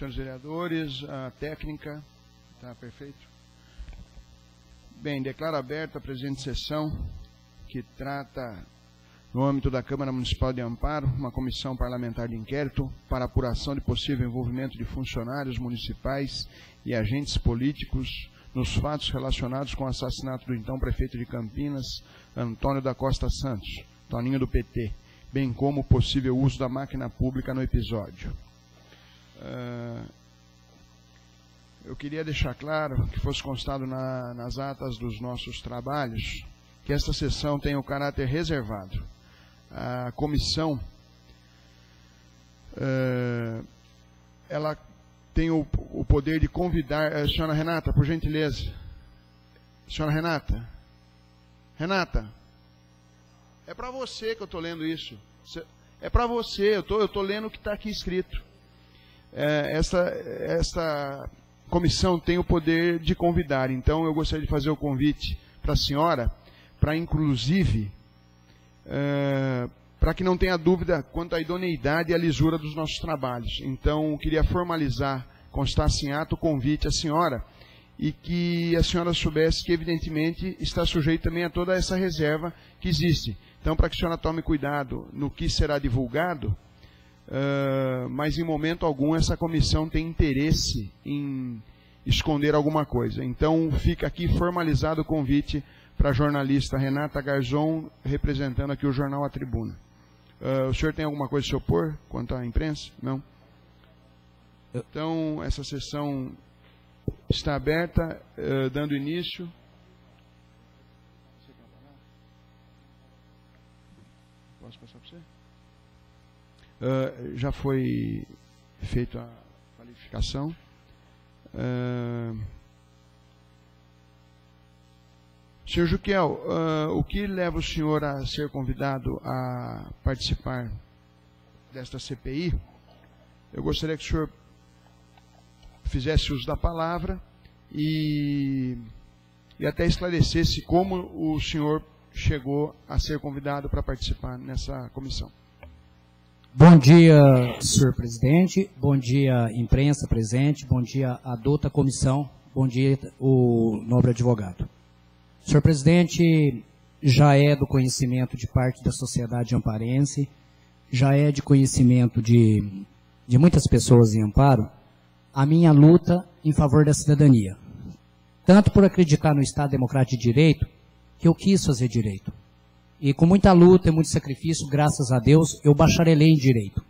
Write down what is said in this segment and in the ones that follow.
senhores vereadores, a técnica, está perfeito? Bem, declaro aberta a presente sessão, que trata, no âmbito da Câmara Municipal de Amparo, uma comissão parlamentar de inquérito para apuração de possível envolvimento de funcionários municipais e agentes políticos nos fatos relacionados com o assassinato do então prefeito de Campinas, Antônio da Costa Santos, Toninho do PT, bem como o possível uso da máquina pública no episódio. Eu queria deixar claro, que fosse constado nas atas dos nossos trabalhos, que esta sessão tem o caráter reservado. A comissão, ela tem o poder de convidar... senhora Renata, por gentileza. Senhora Renata. Renata, é para você que eu estou lendo isso. É para você, eu estou lendo o que está aqui escrito. Esta comissão tem o poder de convidar, então eu gostaria de fazer o convite para a senhora, para inclusive, para que não tenha dúvida quanto à idoneidade e à lisura dos nossos trabalhos. Então, eu queria formalizar, constasse em ato o convite à senhora, e que a senhora soubesse que, evidentemente, está sujeito também a toda essa reserva que existe. Então, para que a senhora tome cuidado no que será divulgado, mas em momento algum essa comissão tem interesse em esconder alguma coisa. Então, fica aqui formalizado o convite para a jornalista Renata Garzon, representando aqui o jornal A Tribuna. O senhor tem alguma coisa a se opor quanto à imprensa? Não? Então, essa sessão está aberta, dando início. Posso passar para você? Já foi feita a qualificação. Senhor Juquiel, o que leva o senhor a ser convidado a participar desta CPI? Eu gostaria que o senhor fizesse uso da palavra e até esclarecesse como o senhor chegou a ser convidado para participar nessa comissão. Bom dia, senhor presidente, bom dia, imprensa presente, bom dia, adulta comissão, bom dia, o nobre advogado. Senhor presidente, já é do conhecimento de parte da sociedade amparense, já é de conhecimento de muitas pessoas em Amparo, a minha luta em favor da cidadania. Tanto por acreditar no Estado Democrático de Direito, que eu quis fazer direito. E com muita luta e muito sacrifício, graças a Deus, eu bacharelei em Direito.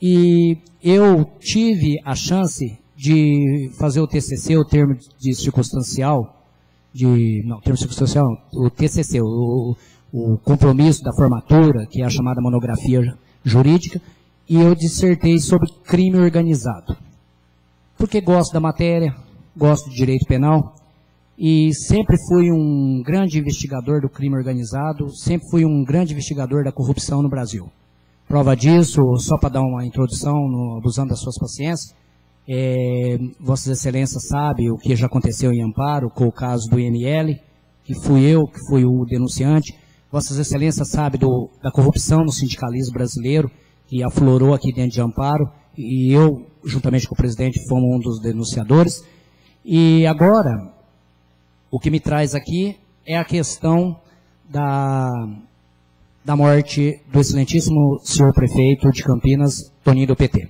E eu tive a chance de fazer o TCC, o termo de circunstancial, o TCC, o compromisso da formatura, que é a chamada monografia jurídica, e eu dissertei sobre crime organizado. Porque gosto da matéria, gosto de direito penal, e sempre fui um grande investigador do crime organizado, sempre fui um grande investigador da corrupção no Brasil. Prova disso, só para dar uma introdução, abusando das suas paciências, Vossas Excelências sabem o que já aconteceu em Amparo, com o caso do IML, que fui eu, que fui o denunciante. Vossas Excelências sabem da corrupção no sindicalismo brasileiro, que aflorou aqui dentro de Amparo, e eu, juntamente com o presidente, fomos um dos denunciadores. E agora, o que me traz aqui é a questão da morte do excelentíssimo senhor prefeito de Campinas, Toninho do PT.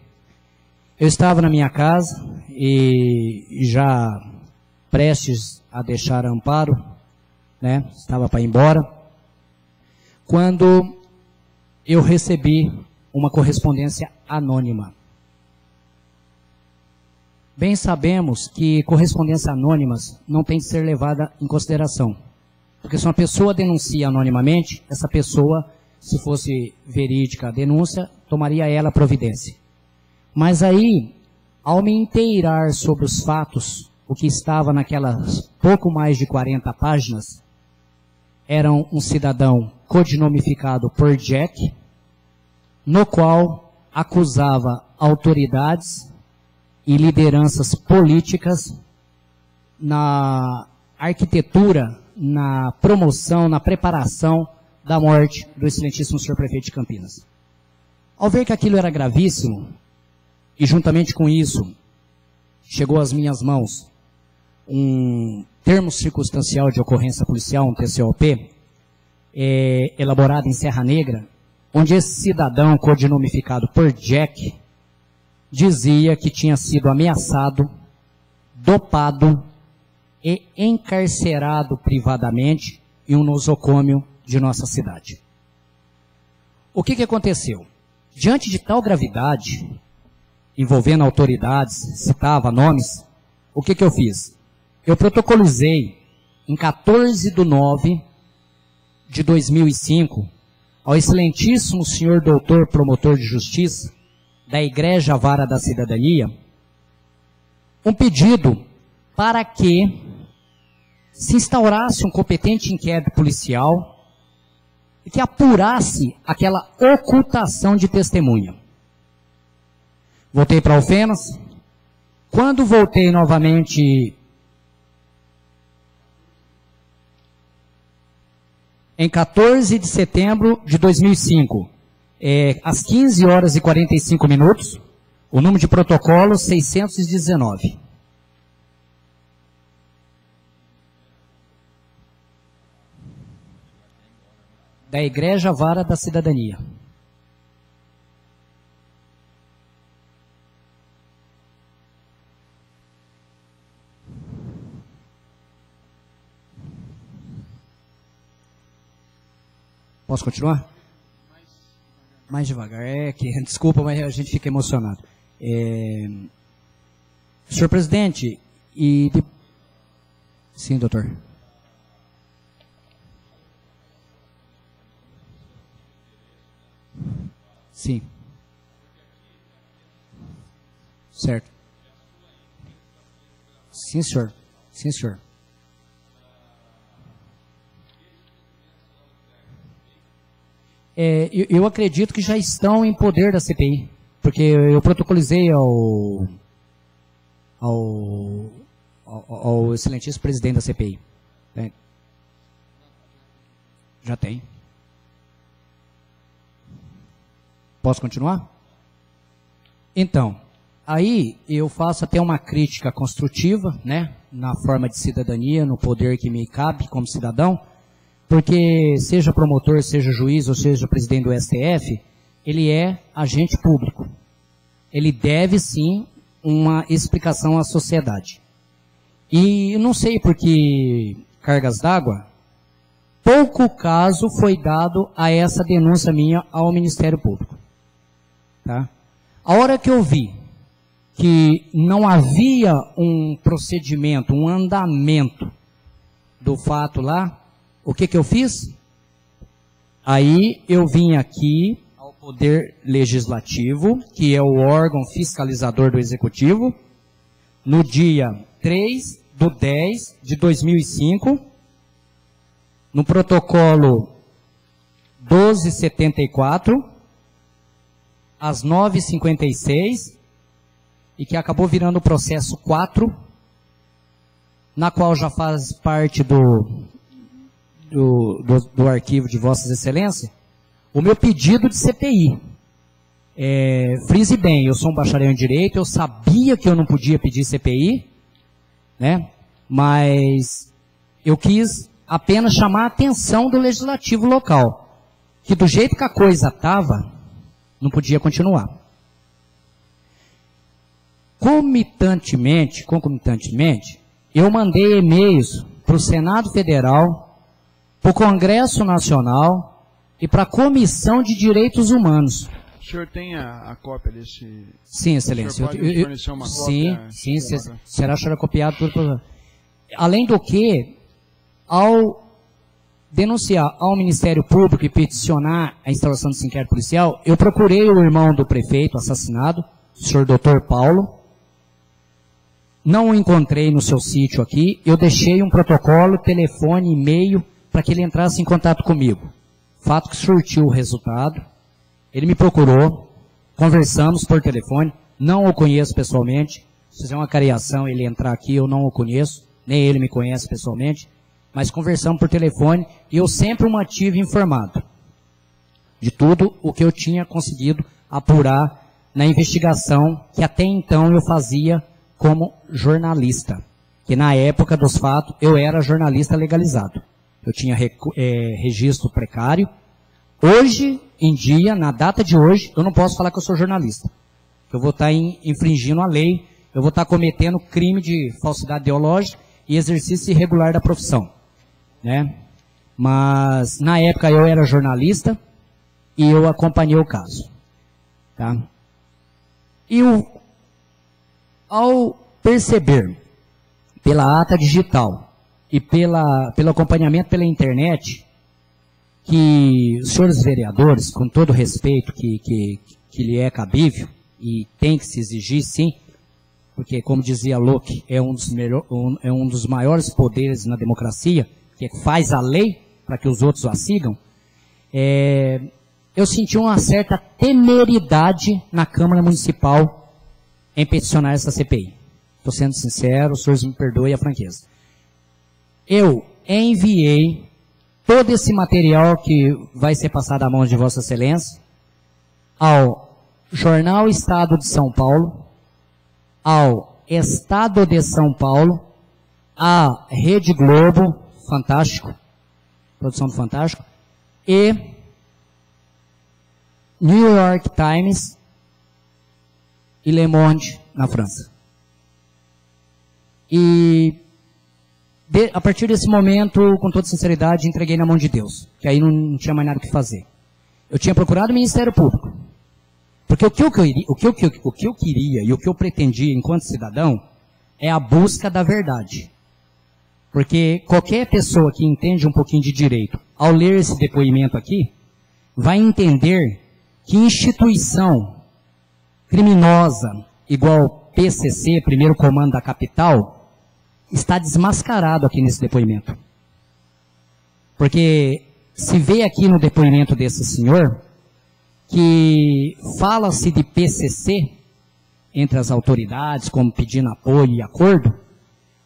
Eu estava na minha casa e já prestes a deixar Amparo, né, estava para ir embora, quando eu recebi uma correspondência anônima. Bem sabemos que correspondências anônimas não tem de ser levada em consideração. Porque se uma pessoa denuncia anonimamente, essa pessoa, se fosse verídica a denúncia, tomaria ela providência. Mas aí, ao me inteirar sobre os fatos, o que estava naquelas pouco mais de 40 páginas, era um cidadão codinamificado por Jack, no qual acusava autoridades e lideranças políticas na arquitetura, na promoção, na preparação da morte do excelentíssimo senhor prefeito de Campinas. Ao ver que aquilo era gravíssimo, e juntamente com isso, chegou às minhas mãos um termo circunstancial de ocorrência policial, um TCOP, elaborado em Serra Negra, onde esse cidadão, codinamificado por Jack, dizia que tinha sido ameaçado, dopado e encarcerado privadamente em um nosocômio de nossa cidade. O que aconteceu? Diante de tal gravidade, envolvendo autoridades, citava nomes, o que eu fiz? Eu protocolizei em 14/9/2005 ao excelentíssimo senhor doutor promotor de justiça da Igreja Vara da Cidadania um pedido para que se instaurasse um competente inquérito policial e que apurasse aquela ocultação de testemunha. Voltei para Alfenas. Quando voltei novamente em 14 de setembro de 2005, às 15 horas e 45 minutos, o número de protocolo 619. Da Igreja Vara da Cidadania. Posso continuar? Mais devagar. Desculpa, mas a gente fica emocionado. Senhor presidente, Sim, doutor. Sim. Certo. Sim, senhor. Sim, senhor. Eu acredito que já estão em poder da CPI, porque eu protocolizei ao excelentíssimo presidente da CPI. Já tem. Posso continuar? Então, aí eu faço até uma crítica construtiva, né, na forma de cidadania, no poder que me cabe como cidadão, porque seja promotor, seja juiz ou seja presidente do STF, ele é agente público. Ele deve sim uma explicação à sociedade. E não sei por que cargas d'água, pouco caso foi dado a essa denúncia minha ao Ministério Público. Tá? A hora que eu vi que não havia um procedimento, um andamento do fato lá, o que eu fiz? Aí eu vim aqui ao Poder Legislativo, que é o órgão fiscalizador do Executivo, no dia 3/10/2005, no protocolo 1274, às 9h56, e que acabou virando o processo 4, na qual já faz parte do arquivo de Vossas Excelências, o meu pedido de CPI. Frise bem, eu sou um bacharel em Direito, eu sabia que eu não podia pedir CPI, né? Mas eu quis apenas chamar a atenção do Legislativo local, que do jeito que a coisa estava, não podia continuar. Concomitantemente, eu mandei e-mails para o Senado Federal, para o Congresso Nacional e para a Comissão de Direitos Humanos. O senhor tem a cópia desse... Sim, Excelência. O senhor pode fornecer uma cópia? Sim, será copiado tudo. Além do que, ao denunciar ao Ministério Público e peticionar a instalação desse inquérito policial, eu procurei o irmão do prefeito assassinado, o senhor Dr. Paulo. Não o encontrei no seu sítio aqui. Eu deixei um protocolo, telefone, e-mail, para que ele entrasse em contato comigo. Fato que surtiu o resultado. Ele me procurou, conversamos por telefone, não o conheço pessoalmente. Se fizer uma cariação, ele entrar aqui, eu não o conheço, nem ele me conhece pessoalmente, mas conversamos por telefone e eu sempre o mantive informado de tudo o que eu tinha conseguido apurar na investigação que até então eu fazia como jornalista. Que na época dos fatos eu era jornalista legalizado. Eu tinha registro precário. Hoje em dia, na data de hoje, eu não posso falar que eu sou jornalista. Eu vou estar infringindo a lei, eu vou estar cometendo crime de falsidade ideológica e exercício irregular da profissão, né? Mas na época eu era jornalista e eu acompanhei o caso, tá? E ao perceber pela ata digital e pelo acompanhamento pela internet que os senhores vereadores, com todo o respeito que lhe é cabível e tem que se exigir, sim, porque, como dizia Locke, é um dos maiores poderes na democracia, que faz a lei para que os outros a sigam, eu senti uma certa temeridade na Câmara Municipal em peticionar essa CPI. Estou sendo sincero, os senhores me perdoem a franqueza. Eu enviei todo esse material que vai ser passado à mão de Vossa Excelência ao Jornal Estado de São Paulo, ao Estado de São Paulo, à Rede Globo, Fantástico, produção do Fantástico, e New York Times e Le Monde, na França. E a partir desse momento, com toda sinceridade, entreguei na mão de Deus, que aí não tinha mais nada o que fazer. Eu tinha procurado o Ministério Público. Porque o que eu queria e o que eu pretendia enquanto cidadão é a busca da verdade. Porque qualquer pessoa que entende um pouquinho de direito, ao ler esse depoimento aqui, vai entender que instituição criminosa, igual PCC, Primeiro Comando da Capital, está desmascarado aqui nesse depoimento. Porque se vê aqui no depoimento desse senhor que fala-se de PCC entre as autoridades, como pedindo apoio e acordo,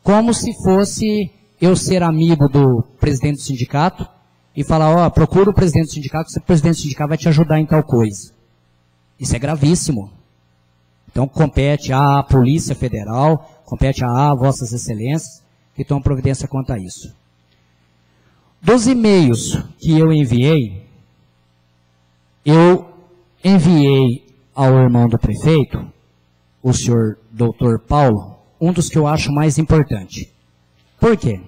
como se fosse eu ser amigo do presidente do sindicato e falar, procura o presidente do sindicato, que o presidente do sindicato vai te ajudar em tal coisa. Isso é gravíssimo. Então compete à Polícia Federal, compete a Vossas Excelências, que tomam providência quanto a isso. Dos e-mails que eu enviei ao irmão do prefeito, o senhor Dr. Paulo, um dos que eu acho mais importante. Por quê?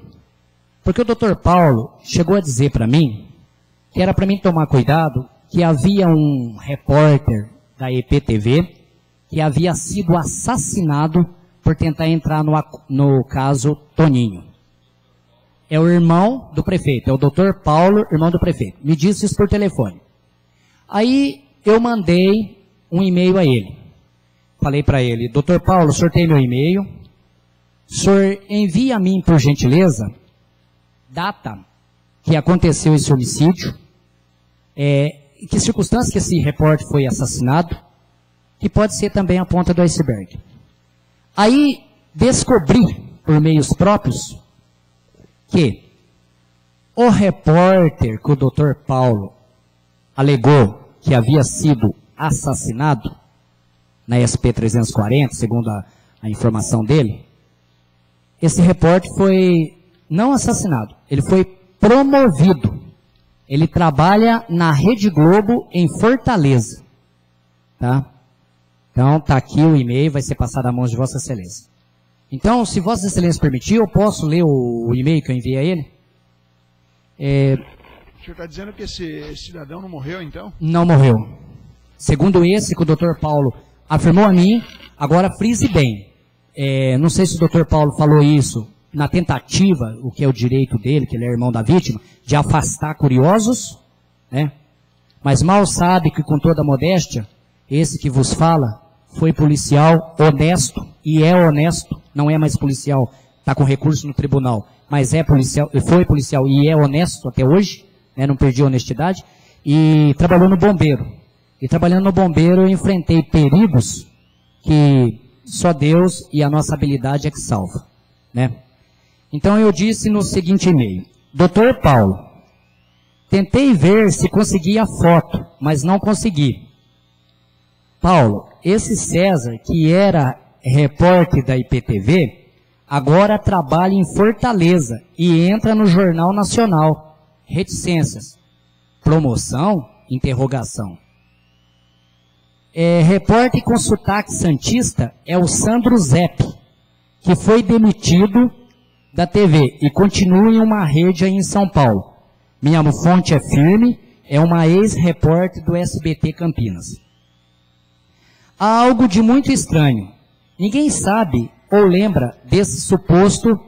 Porque o Dr. Paulo chegou a dizer para mim que era para mim tomar cuidado, que havia um repórter da EPTV que havia sido assassinado por tentar entrar no caso Toninho. É o irmão do prefeito, é o Dr. Paulo, irmão do prefeito. Me disse isso por telefone. Aí eu mandei um e-mail a ele. Falei para ele, Dr. Paulo, o senhor tem meu e-mail? O senhor envia a mim, por gentileza, data que aconteceu esse homicídio, que circunstância que esse repórter foi assassinado, que pode ser também a ponta do iceberg. Aí descobri, por meios próprios, que o repórter que o Dr. Paulo alegou que havia sido assassinado na SP-340, segundo a informação dele, esse repórter foi não assassinado, ele foi promovido. Ele trabalha na Rede Globo em Fortaleza. Tá? Então, está aqui o e-mail, vai ser passado à mão de Vossa Excelência. Então, se Vossa Excelência permitir, eu posso ler o e-mail que eu enviei a ele? O senhor está dizendo que esse cidadão não morreu, então? Não morreu. Segundo esse que o Dr. Paulo afirmou a mim, agora frise bem. Não sei se o Dr. Paulo falou isso na tentativa, o que é o direito dele, que ele é irmão da vítima, de afastar curiosos, né? Mas mal sabe que, com toda a modéstia, esse que vos fala foi policial honesto, e é honesto, não é mais policial, está com recurso no tribunal, mas é policial, foi policial e é honesto até hoje, né? Não perdi a honestidade, e trabalhou no bombeiro. E trabalhando no bombeiro eu enfrentei perigos que só Deus e a nossa habilidade é que salva, né? Então eu disse no seguinte e-mail, Dr. Paulo, tentei ver se conseguia a foto, mas não consegui. Paulo, esse César, que era repórter da IPTV, agora trabalha em Fortaleza e entra no Jornal Nacional. Reticências. Promoção? Interrogação. Repórter com sotaque santista é o Sandro Zepp, que foi demitido da TV e continua em uma rede aí em São Paulo. Minha fonte é firme, é uma ex-repórter do SBT Campinas. Há algo de muito estranho. Ninguém sabe ou lembra desse suposto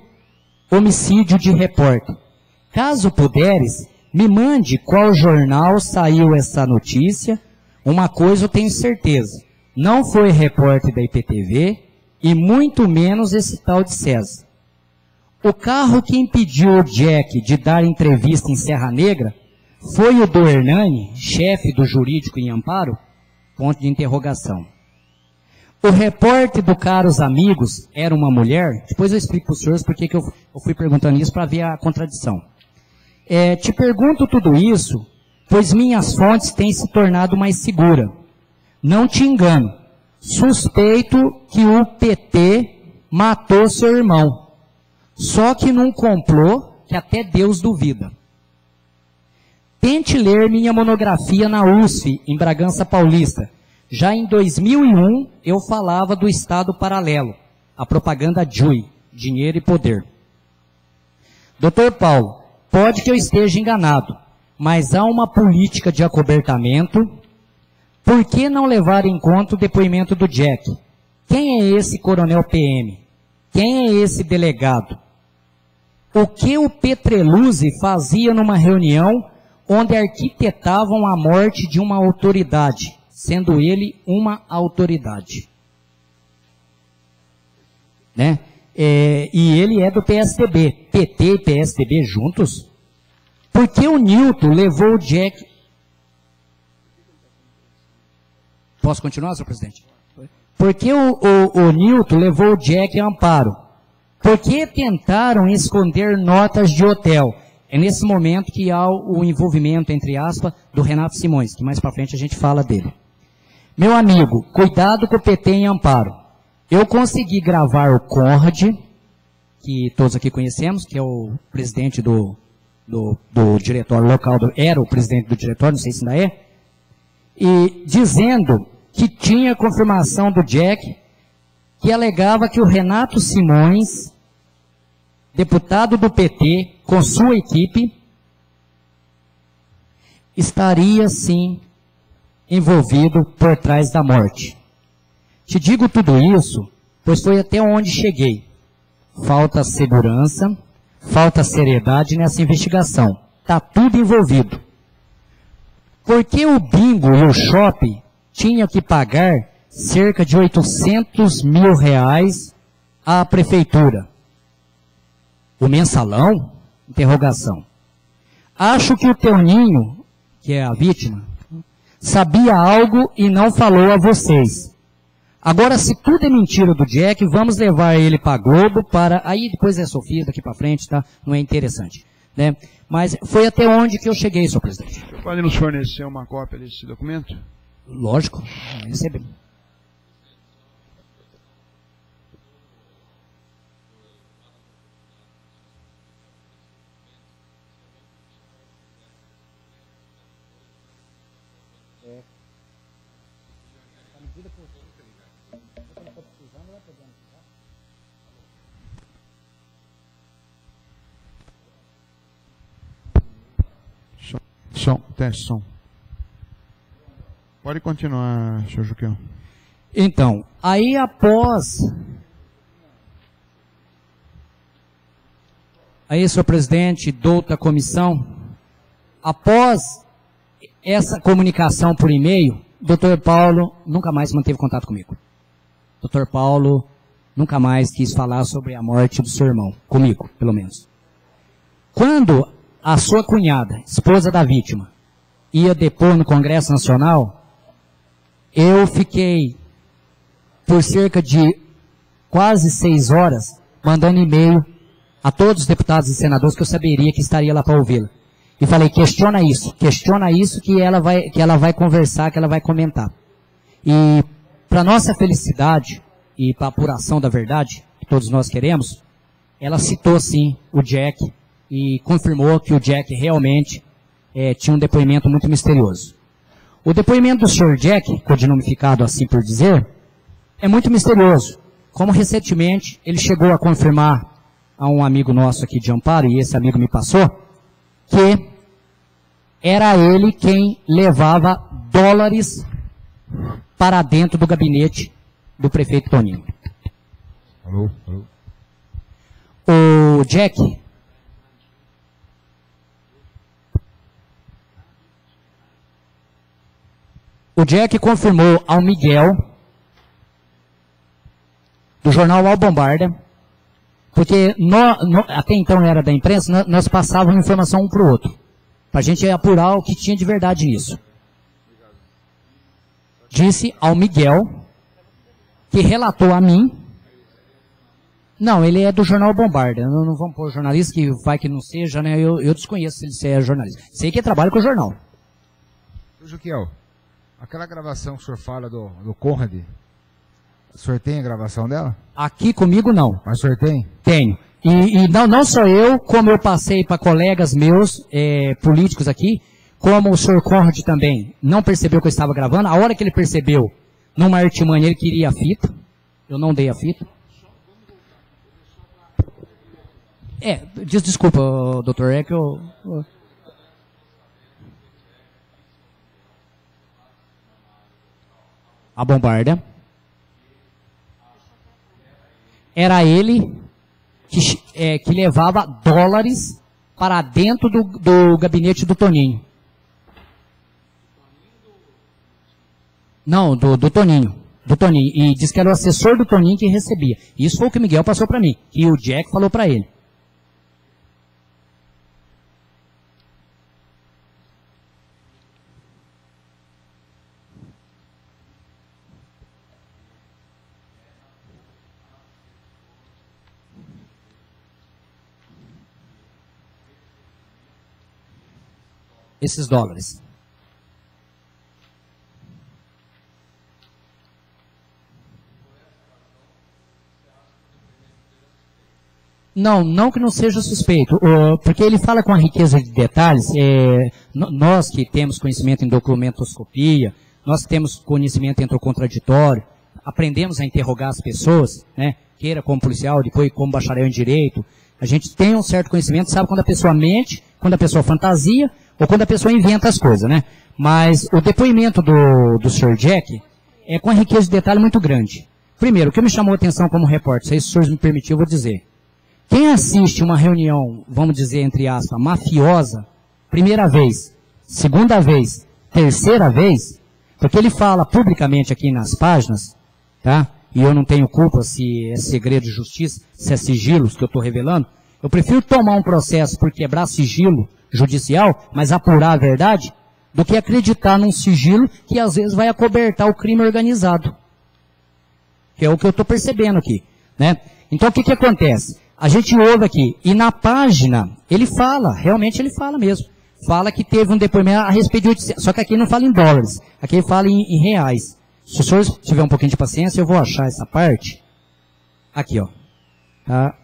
homicídio de repórter. Caso puderes, me mande qual jornal saiu essa notícia. Uma coisa eu tenho certeza, não foi repórter da IPTV e muito menos esse tal de César. O carro que impediu o Jack de dar entrevista em Serra Negra foi o do Hernani, chefe do jurídico em Amparo? Ponto de interrogação. O repórter do Caros Amigos era uma mulher? Depois eu explico para os senhores por que eu fui perguntando isso para ver a contradição. Te pergunto tudo isso, pois minhas fontes têm se tornado mais seguras. Não te engano, suspeito que o PT matou seu irmão, só que num complô que até Deus duvida. Tente ler minha monografia na USF, em Bragança Paulista. Já em 2001, eu falava do Estado paralelo, a propaganda JUI, dinheiro e poder. Dr. Paulo, pode que eu esteja enganado, mas há uma política de acobertamento. Por que não levar em conta o depoimento do Jack? Quem é esse coronel PM? Quem é esse delegado? O que o Petreluzzi fazia numa reunião onde arquitetavam a morte de uma autoridade, sendo ele uma autoridade? Né? E ele é do PSDB. PT e PSDB juntos? Por que o Newton levou o Jack... Posso continuar, senhor presidente? Por que o Newton levou o Jack a Amparo? Por que tentaram esconder notas de hotel? É nesse momento que há o envolvimento, entre aspas, do Renato Simões, que mais para frente a gente fala dele. Meu amigo, cuidado com o PT em Amparo. Eu consegui gravar o Conrad, que todos aqui conhecemos, que é o presidente do diretório local, era o presidente do diretório, não sei se ainda é, e dizendo que tinha confirmação do Jack, que alegava que o Renato Simões, deputado do PT, com sua equipe, estaria sim envolvido por trás da morte. Te digo tudo isso, pois foi até onde cheguei. Falta segurança, falta seriedade nessa investigação. Está tudo envolvido. Por que o bingo e o shopping tinham que pagar cerca de 800 mil reais à prefeitura? O mensalão? Interrogação. Acho que o Teuninho, que é a vítima, sabia algo e não falou a vocês. Agora, se tudo é mentira do Jack, vamos levar ele para a Globo, aí depois é Sofia, daqui para frente, tá? Não é interessante, né? Mas foi até onde que eu cheguei, senhor presidente. Você pode nos fornecer uma cópia desse documento? Lógico, recebemos. Som, teste, som. Pode continuar, senhor Juquião. Então, aí após... Aí, senhor presidente, douta comissão, após essa comunicação por e-mail, doutor Paulo nunca mais manteve contato comigo. Doutor Paulo nunca mais quis falar sobre a morte do seu irmão, comigo, pelo menos. Quando a sua cunhada, esposa da vítima, ia depor no Congresso Nacional, eu fiquei por cerca de quase 6 horas mandando e-mail a todos os deputados e senadores que eu saberia que estaria lá para ouvi-la. E falei, questiona isso que ela vai conversar, que ela vai comentar. E para nossa felicidade e para apuração da verdade, que todos nós queremos, ela citou sim o Jack e confirmou que o Jack realmente tinha um depoimento muito misterioso. O depoimento do Sr. Jack, codinamificado assim por dizer, é muito misterioso. Como recentemente ele chegou a confirmar a um amigo nosso aqui de Amparo, e esse amigo me passou, que era ele quem levava dólares para dentro do gabinete do prefeito Toninho. Alô, alô. O Jack confirmou ao Miguel, do jornal Al Bombarda, porque até então era da imprensa, nós passávamos informação um para o outro, para a gente apurar o que tinha de verdade nisso. Disse ao Miguel, que relatou a mim. Não, ele é do jornal Bombarda. Não vamos pôr jornalista, que vai que não seja, né? Eu desconheço se ele é jornalista. Sei que ele trabalha com o jornal. Juquiel, aquela gravação que o senhor fala do Conrad, o senhor tem a gravação dela? Aqui comigo não. Mas o senhor tem? Tenho. E não só eu, como eu passei para colegas meus, políticos aqui, como o senhor Conrad também não percebeu que eu estava gravando. A hora que ele percebeu, numa artimanha, ele queria a fita. Eu não dei a fita. Desculpa, doutor, é que eu... A Bombarda. Era ele que levava dólares para dentro do gabinete do Toninho. Não, do Toninho. Do Toninho. E disse que era o assessor do Toninho que recebia. Isso foi o que o Miguel passou para mim. E o Jack falou para ele. Esses dólares. Não que não seja suspeito, porque ele fala com a riqueza de detalhes, nós que temos conhecimento em documentoscopia, nós que temos conhecimento entre o contraditório, aprendemos a interrogar as pessoas, né, queira como policial, depois como bacharel em direito, a gente tem um certo conhecimento, sabe quando a pessoa mente, quando a pessoa fantasia, ou quando a pessoa inventa as coisas, né? Mas o depoimento do Sr. Jack é com a riqueza de detalhe muito grande. Primeiro, o que me chamou a atenção como repórter, se os senhores me permitirem, eu vou dizer. Quem assiste uma reunião, vamos dizer, entre aspas, mafiosa, primeira vez, segunda vez, terceira vez, porque ele fala publicamente aqui nas páginas, tá? E eu não tenho culpa se é segredo de justiça, se é sigilos que eu estou revelando, eu prefiro tomar um processo por quebrar sigilo judicial, mas apurar a verdade, do que acreditar num sigilo que às vezes vai acobertar o crime organizado. Que é o que eu estou percebendo aqui, né? Então o que acontece? A gente ouve aqui, e na página, ele fala, realmente ele fala mesmo, fala que teve um depoimento a respeito de 800, só que aqui não fala em dólares, aqui ele fala em reais. Se o senhor tiver um pouquinho de paciência, eu vou achar essa parte. Aqui, ó. Tá?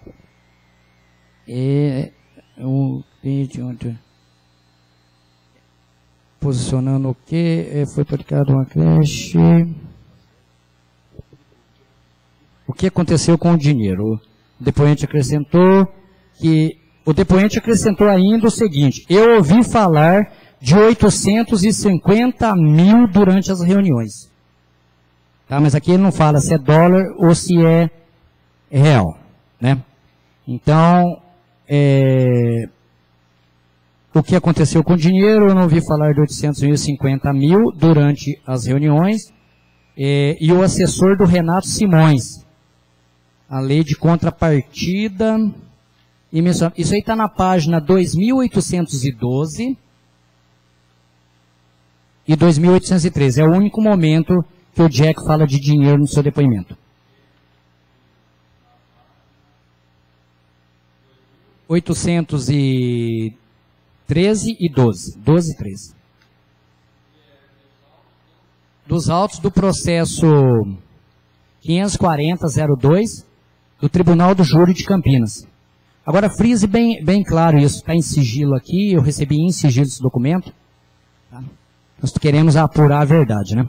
Posicionando o que? Foi praticado uma creche. O que aconteceu com o dinheiro? O depoente acrescentou ainda o seguinte: eu ouvi falar de 850 mil durante as reuniões. Tá? Mas aqui ele não fala se é dólar ou se é real, né? Então, o que aconteceu com o dinheiro, eu não ouvi falar de 850 mil durante as reuniões, e o assessor do Renato Simões, a lei de contrapartida, isso aí está na página 2812 e 2813, é o único momento que o Jack fala de dinheiro no seu depoimento. 813 e 12 e 13. dos autos do processo 540-02 do Tribunal do Júri de Campinas. Agora, frise bem claro isso, está em sigilo aqui, eu recebi em sigilo esse documento. Tá? Nós queremos apurar a verdade, né?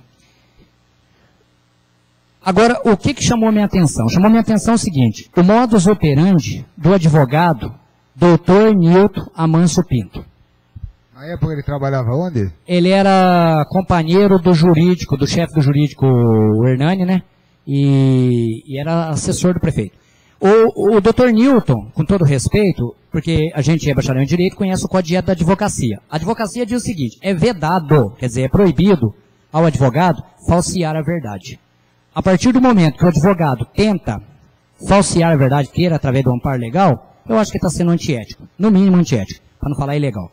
Agora, o que chamou minha atenção? Chamou minha atenção o seguinte, o modus operandi do advogado Dr. Nilton Amâncio Pinto. Na época ele trabalhava onde? Ele era companheiro do jurídico, do chefe do jurídico, o Hernani, né? E era assessor do prefeito. O Dr. Nilton, com todo respeito, porque a gente é bacharel em direito, conhece o Código de Ética da Advocacia. A advocacia diz o seguinte, é vedado, quer dizer, é proibido ao advogado falsear a verdade. A partir do momento que o advogado tenta falsear a verdade, queira através do amparo legal, eu acho que está sendo antiético, no mínimo antiético, para não falar ilegal.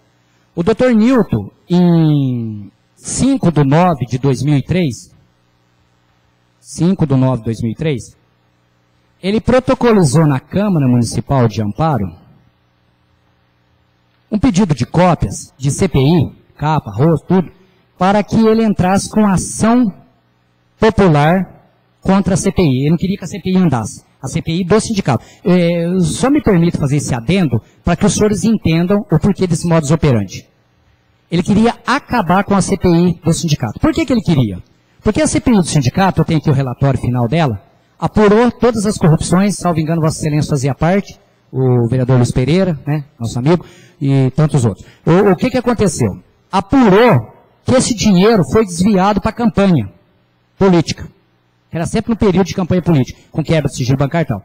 O Dr. Nilton, em 5/9/2003, ele protocolizou na Câmara Municipal de Amparo um pedido de cópias de CPI, capa, rosto, tudo, para que ele entrasse com ação popular contra a CPI. Ele não queria que a CPI andasse. A CPI do sindicato. Só me permito fazer esse adendo para que os senhores entendam o porquê desse modus operandi. Ele queria acabar com a CPI do sindicato. Por que ele queria? Porque a CPI do sindicato, eu tenho aqui o relatório final dela, apurou todas as corrupções, salvo engano, Vossa Excelência fazia parte, o vereador Luiz Pereira, né, nosso amigo, e tantos outros. O que aconteceu? Apurou que esse dinheiro foi desviado para a campanha política. Era sempre no período de campanha política, com quebra de sigilo bancário e tal.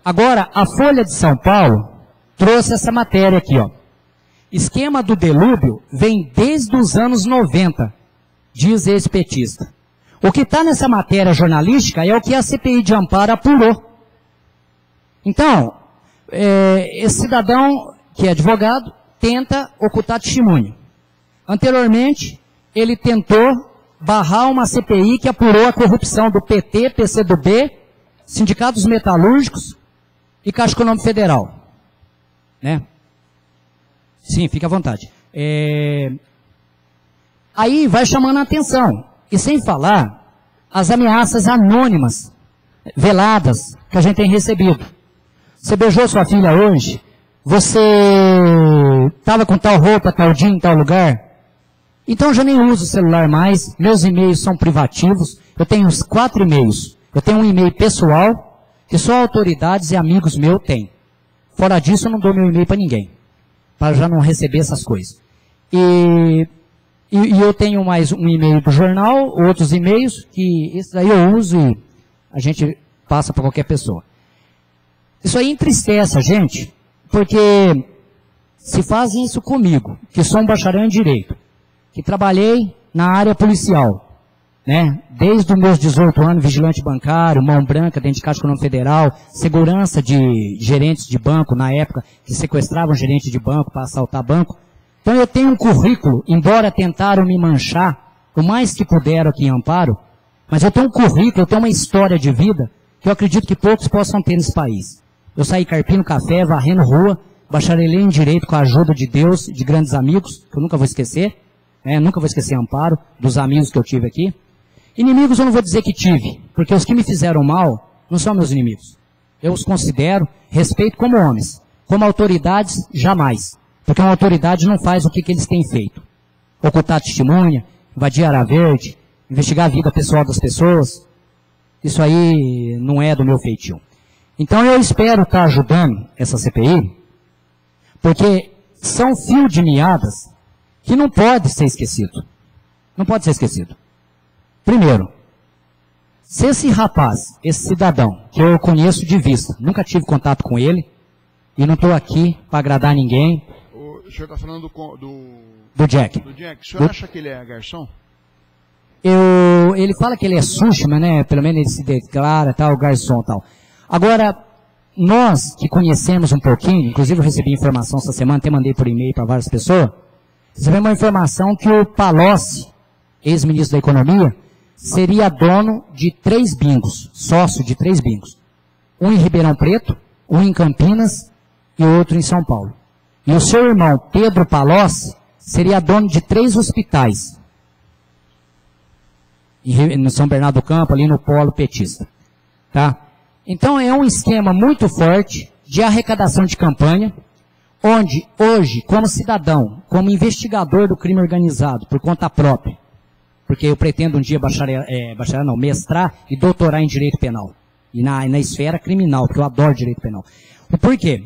Agora, a Folha de São Paulo trouxe essa matéria aqui, ó. Esquema do delúbio vem desde os anos 90, diz esse petista. O que está nessa matéria jornalística é o que a CPI de Amparo apurou. Então, esse cidadão, que é advogado, tenta ocultar testemunho. Anteriormente, ele tentou barrar uma CPI que apurou a corrupção do PT, PCdoB, Sindicatos Metalúrgicos e Caixa Econômica Federal. Né? Sim, fique à vontade. Aí vai chamando a atenção. E sem falar as ameaças anônimas, veladas, que a gente tem recebido. Você beijou sua filha hoje? Você estava com tal roupa, tal dia, em tal lugar? Então eu já nem uso o celular mais, meus e-mails são privativos, eu tenho uns 4 e-mails. Eu tenho um e-mail pessoal, que só autoridades e amigos meus têm. Fora disso eu não dou meu e-mail para ninguém, para já não receber essas coisas. E eu tenho mais um e-mail do jornal, outros e-mails, que esse daí eu uso e a gente passa para qualquer pessoa. Isso aí entristece a gente, porque se fazem isso comigo, que sou um bacharel em Direito, que trabalhei na área policial, né? Desde os meus 18 anos, vigilante bancário, mão branca dentro de Caixa Econômica Federal, segurança de gerentes de banco, na época, que sequestravam gerente de banco para assaltar banco. Então eu tenho um currículo, embora tentaram me manchar, o mais que puderam aqui em Amparo, mas eu tenho um currículo, eu tenho uma história de vida, que eu acredito que poucos possam ter nesse país. Eu saí carpindo café, varrendo rua, bacharelei em Direito com a ajuda de Deus, de grandes amigos, que eu nunca vou esquecer. Nunca vou esquecer Amparo, dos amigos que eu tive aqui. Inimigos eu não vou dizer que tive, porque os que me fizeram mal não são meus inimigos. Eu os considero, respeito como homens, como autoridades, jamais. Porque uma autoridade não faz o que eles têm feito. Ocultar testemunha, invadir área verde, investigar a vida pessoal das pessoas, isso aí não é do meu feitio. Então eu espero estar ajudando essa CPI, porque são fio de meadas que não pode ser esquecido. Não pode ser esquecido. Primeiro, se esse rapaz, esse cidadão, que eu conheço de vista, nunca tive contato com ele, e não estou aqui para agradar ninguém. O senhor está falando do Jack. Do Jack. O senhor acha que ele é garçom? Ele fala que ele é sushi, mas né, pelo menos ele se declara, tal, garçom, tal. Agora, nós que conhecemos um pouquinho, inclusive eu recebi informação essa semana, até mandei por e-mail para várias pessoas, recebemos uma informação que o Palocci, ex-ministro da Economia, seria dono de 3 bingos, sócio de 3 bingos. Um em Ribeirão Preto, um em Campinas e outro em São Paulo. E o seu irmão, Pedro Palocci, seria dono de 3 hospitais. no São Bernardo do Campo, ali no polo petista. Tá? Então é um esquema muito forte de arrecadação de campanha, onde hoje, como cidadão, como investigador do crime organizado, por conta própria, porque eu pretendo um dia mestrar e doutorar em direito penal, e na esfera criminal, porque eu adoro direito penal. Por quê?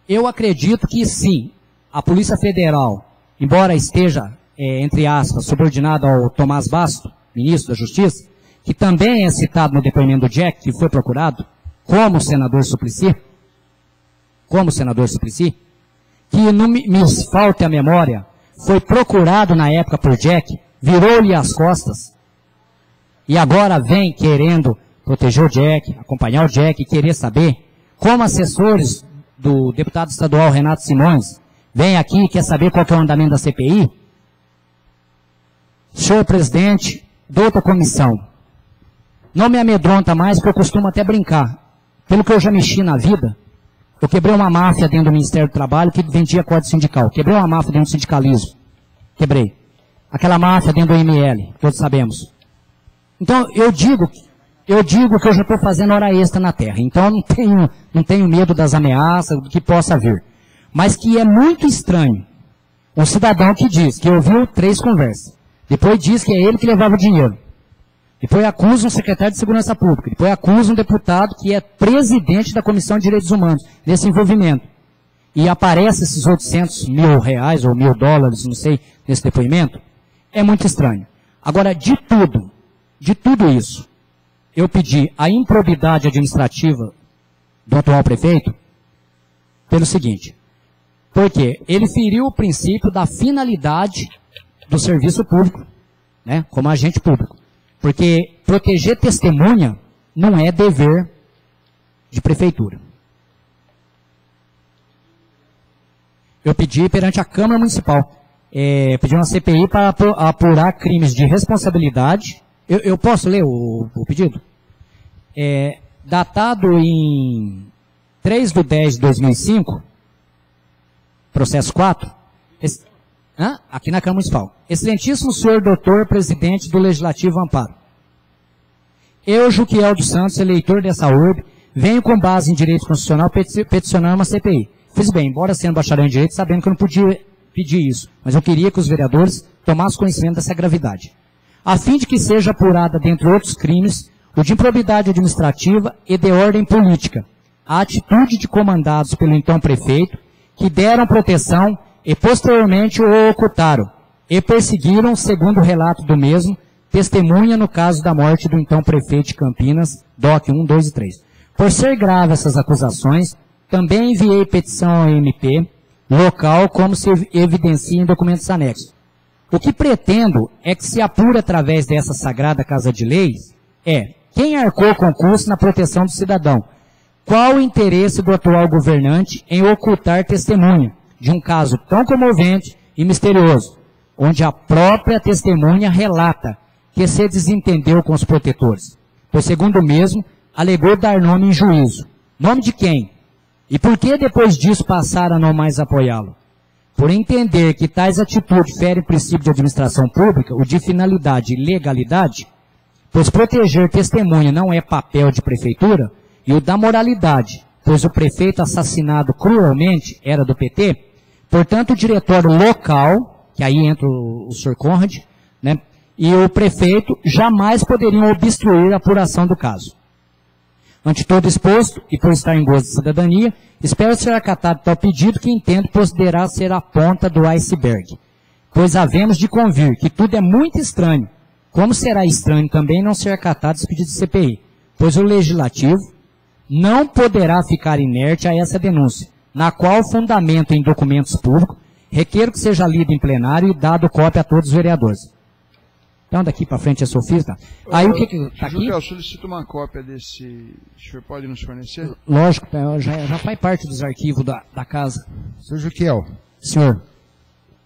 Eu acredito que sim, a Polícia Federal, embora esteja, entre aspas, subordinada ao Tomás Basto, ministro da Justiça, que também é citado no depoimento do Jack, que foi procurado, como senador Suplicy, que não me falte a memória, foi procurado na época por Jack, virou-lhe as costas, e agora vem querendo proteger o Jack, acompanhar o Jack, e querer saber como assessores do deputado estadual Renato Simões vem aqui e quer saber qual que é o andamento da CPI. Senhor presidente, douta comissão, não me amedronta mais, porque eu costumo até brincar. Pelo que eu já mexi na vida, eu quebrei uma máfia dentro do Ministério do Trabalho que vendia código sindical. Quebrei uma máfia dentro do sindicalismo. Quebrei. Aquela máfia dentro do ML, todos sabemos. Então, eu digo que eu já estou fazendo hora extra na terra. Então, não tenho medo das ameaças, do que possa vir. Mas que é muito estranho um cidadão que diz que ouviu 3 conversas. Depois diz que é ele que levava o dinheiro. Depois acusa um secretário de Segurança Pública. Depois acusa um deputado que é presidente da Comissão de Direitos Humanos, nesse envolvimento. E aparece esses R$800 mil ou $1.000, não sei, nesse depoimento. É muito estranho. Agora, de tudo isso, eu pedi a improbidade administrativa do atual prefeito pelo seguinte. Porque ele feriu o princípio da finalidade do serviço público, né, como agente público. Porque proteger testemunha não é dever de prefeitura. Eu pedi perante a Câmara Municipal, pedi uma CPI para apurar crimes de responsabilidade. Eu posso ler o pedido? Datado em 3/10/2005, processo 4, aqui na Câmara Municipal. Excelentíssimo senhor doutor presidente do Legislativo Amparo. Eu, Juquiel dos Santos, eleitor dessa urbe, venho com base em direito constitucional peticionar uma CPI. Fiz bem, embora sendo bacharel em direito, sabendo que eu não podia pedir isso, mas eu queria que os vereadores tomassem conhecimento dessa gravidade. A fim de que seja apurada, dentre outros crimes, o de improbidade administrativa e de ordem política, a atitude de comandados pelo então prefeito, que deram proteção e posteriormente o ocultaram, e perseguiram, segundo o relato do mesmo, testemunha no caso da morte do então prefeito de Campinas, DOC 1, 2 e 3. Por ser grave essas acusações, também enviei petição ao MP local, como se evidencia em documentos anexos. O que pretendo é que se apure através dessa sagrada Casa de Leis quem arcou com custo na proteção do cidadão. Qual o interesse do atual governante em ocultar testemunha de um caso tão comovente e misterioso, onde a própria testemunha relata que se desentendeu com os protetores, pois, segundo o mesmo, alegou dar nome em juízo. Nome de quem? E por que depois disso passaram a não mais apoiá-lo? Por entender que tais atitudes ferem o princípio de administração pública, o de finalidade e legalidade, pois proteger testemunha não é papel de prefeitura, e o da moralidade, pois o prefeito assassinado cruelmente era do PT, portanto o diretório local, que aí entra o Sr. Conrad, né, e o prefeito jamais poderiam obstruir a apuração do caso. Ante todo exposto, e por estar em gozo de cidadania, espero ser acatado tal pedido que entendo poderá ser a ponta do iceberg, pois havemos de convir que tudo é muito estranho. Como será estranho também não ser acatado esse pedido de CPI, pois o Legislativo não poderá ficar inerte a essa denúncia, na qual fundamento em documentos públicos, requer que seja lido em plenário e dado cópia a todos os vereadores. Então, daqui para frente é sofista. Aí o que está aqui? Juquiel, solicito uma cópia desse. O senhor pode nos fornecer? Lógico, já faz parte dos arquivos da casa. Senhor Juquiel. Senhor.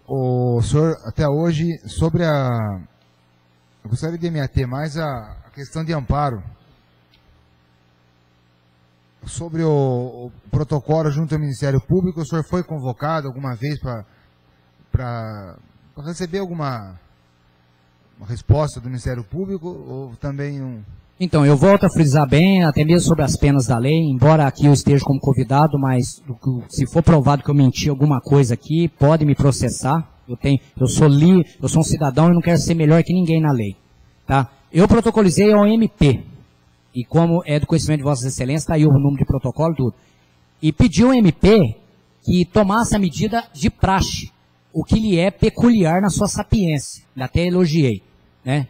O senhor, até hoje, sobre a... Eu gostaria de me ater mais à questão de amparo. Sobre o protocolo junto ao Ministério Público, o senhor foi convocado alguma vez para receber alguma resposta do Ministério Público ou também um... Então, eu volto a frisar bem, até mesmo sobre as penas da lei, embora aqui eu esteja como convidado, mas se for provado que eu menti alguma coisa aqui, pode me processar. Eu sou um cidadão e não quero ser melhor que ninguém na lei. Tá? Eu protocolizei ao MP, e como é do conhecimento de Vossas Excelências, está aí o número de protocolo e tudo. E pedi ao MP que tomasse a medida de praxe, o que lhe é peculiar na sua sapiência. Até elogiei, né?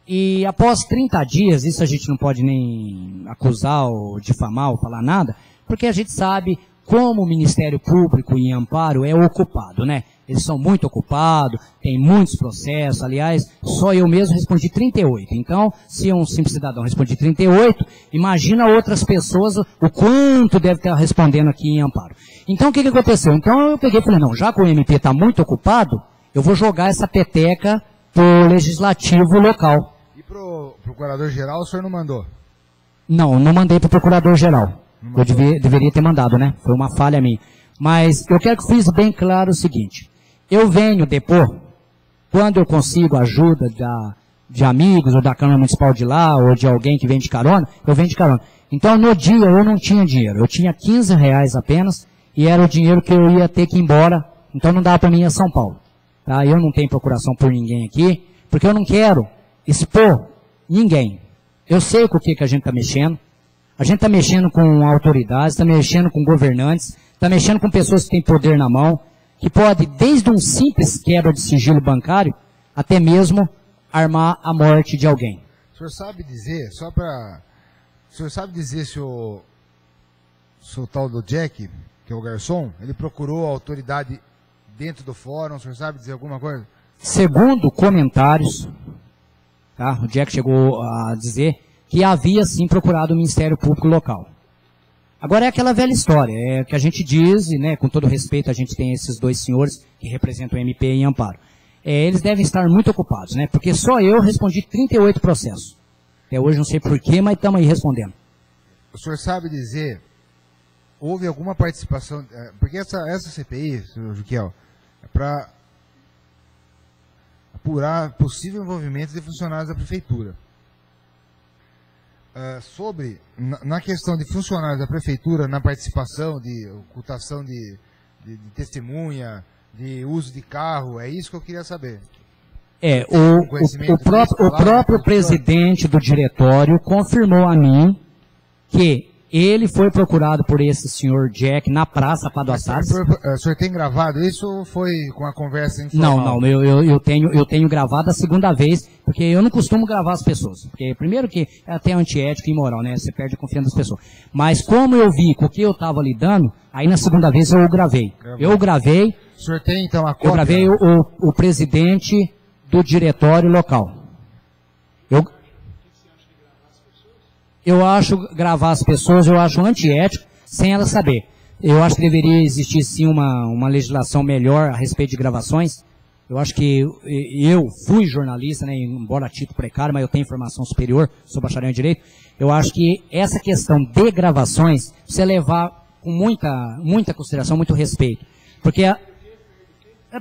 E após 30 dias, isso a gente não pode nem acusar ou difamar ou falar nada, porque a gente sabe como o Ministério Público em Amparo é ocupado, né? Eles são muito ocupados, tem muitos processos, aliás, só eu mesmo respondi 38. Então, se um simples cidadão responde 38, imagina outras pessoas o quanto deve estar respondendo aqui em Amparo. Então, o que aconteceu? Então, eu peguei e falei, não, já que o MP está muito ocupado, eu vou jogar essa peteca pro legislativo local. Pro procurador-geral o senhor não mandou? Não mandei pro procurador-geral. Eu deveria ter mandado, né? Foi uma falha minha. Mas eu quero que fique bem claro o seguinte. Eu venho depor, quando eu consigo ajuda de amigos, ou da Câmara Municipal de lá, ou de alguém que vem de carona, eu venho de carona. Então, no dia, eu não tinha dinheiro. Eu tinha R$15 apenas, e era o dinheiro que eu ia ter que ir embora. Então, não dava para mim ir a São Paulo. Tá? Eu não tenho procuração por ninguém aqui, porque eu não quero expor ninguém. Eu sei com o que a gente está mexendo. A gente está mexendo com autoridades, está mexendo com governantes, está mexendo com pessoas que têm poder na mão, que pode, desde um simples quebra de sigilo bancário, até mesmo armar a morte de alguém. O senhor sabe dizer, o senhor sabe dizer se o tal do Jack, que é o garçom, ele procurou a autoridade dentro do fórum, o senhor sabe dizer alguma coisa? Segundo comentários, tá, o Jack chegou a dizer que havia sim procurado o Ministério Público local. Agora é aquela velha história, é que a gente diz, e, né, com todo respeito a gente tem esses dois senhores que representam o MP em Amparo. Eles devem estar muito ocupados, né, porque só eu respondi 38 processos. Até hoje não sei porquê, mas estamos aí respondendo. O senhor sabe dizer, houve alguma participação, porque essa CPI, senhor Juquiel, é para apurar possível envolvimento de funcionários da Prefeitura. Na questão de funcionários da Prefeitura, na participação de ocultação de testemunha, de uso de carro, é isso que eu queria saber. O próprio presidente do diretório confirmou a mim que ele foi procurado por esse senhor Jack na Praça Paduaçás. O senhor tem gravado isso ou foi com a conversa informal? Não, eu tenho gravado a segunda vez, porque eu não costumo gravar as pessoas. Porque, primeiro que é até antiético e imoral, né? Você perde a confiança das pessoas. Mas como eu vi com o que eu estava lidando, aí na segunda vez eu gravei. Eu gravei. O senhor tem então a cópia? Eu gravei o presidente do diretório local. Eu acho gravar as pessoas, eu acho antiético, sem elas saber. Eu acho que deveria existir sim uma legislação melhor a respeito de gravações. Eu acho que eu fui jornalista, né, embora a título precário, mas eu tenho informação superior, sou bacharel em Direito. Eu acho que essa questão de gravações, você levar com muita consideração, muito respeito. Porque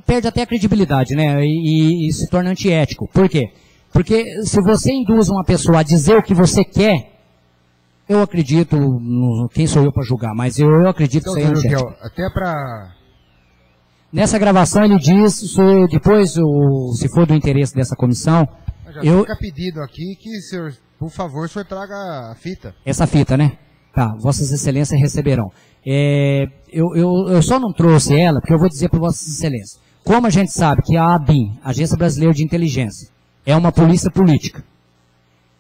perde até a credibilidade, né, e se torna antiético. Por quê? Porque se você induz uma pessoa a dizer o que você quer, eu acredito, quem sou eu para julgar, mas eu acredito então, que isso aí é antiético. Até para... Nessa gravação ele diz, depois, se for do interesse dessa comissão... Fica pedido aqui que, senhor, por favor, o senhor traga a fita. Essa fita, né? Tá, Vossas Excelências receberão. Eu só não trouxe ela, porque eu vou dizer para Vossas Excelências. Como a gente sabe que a ABIN, Agência Brasileira de Inteligência, é uma polícia política,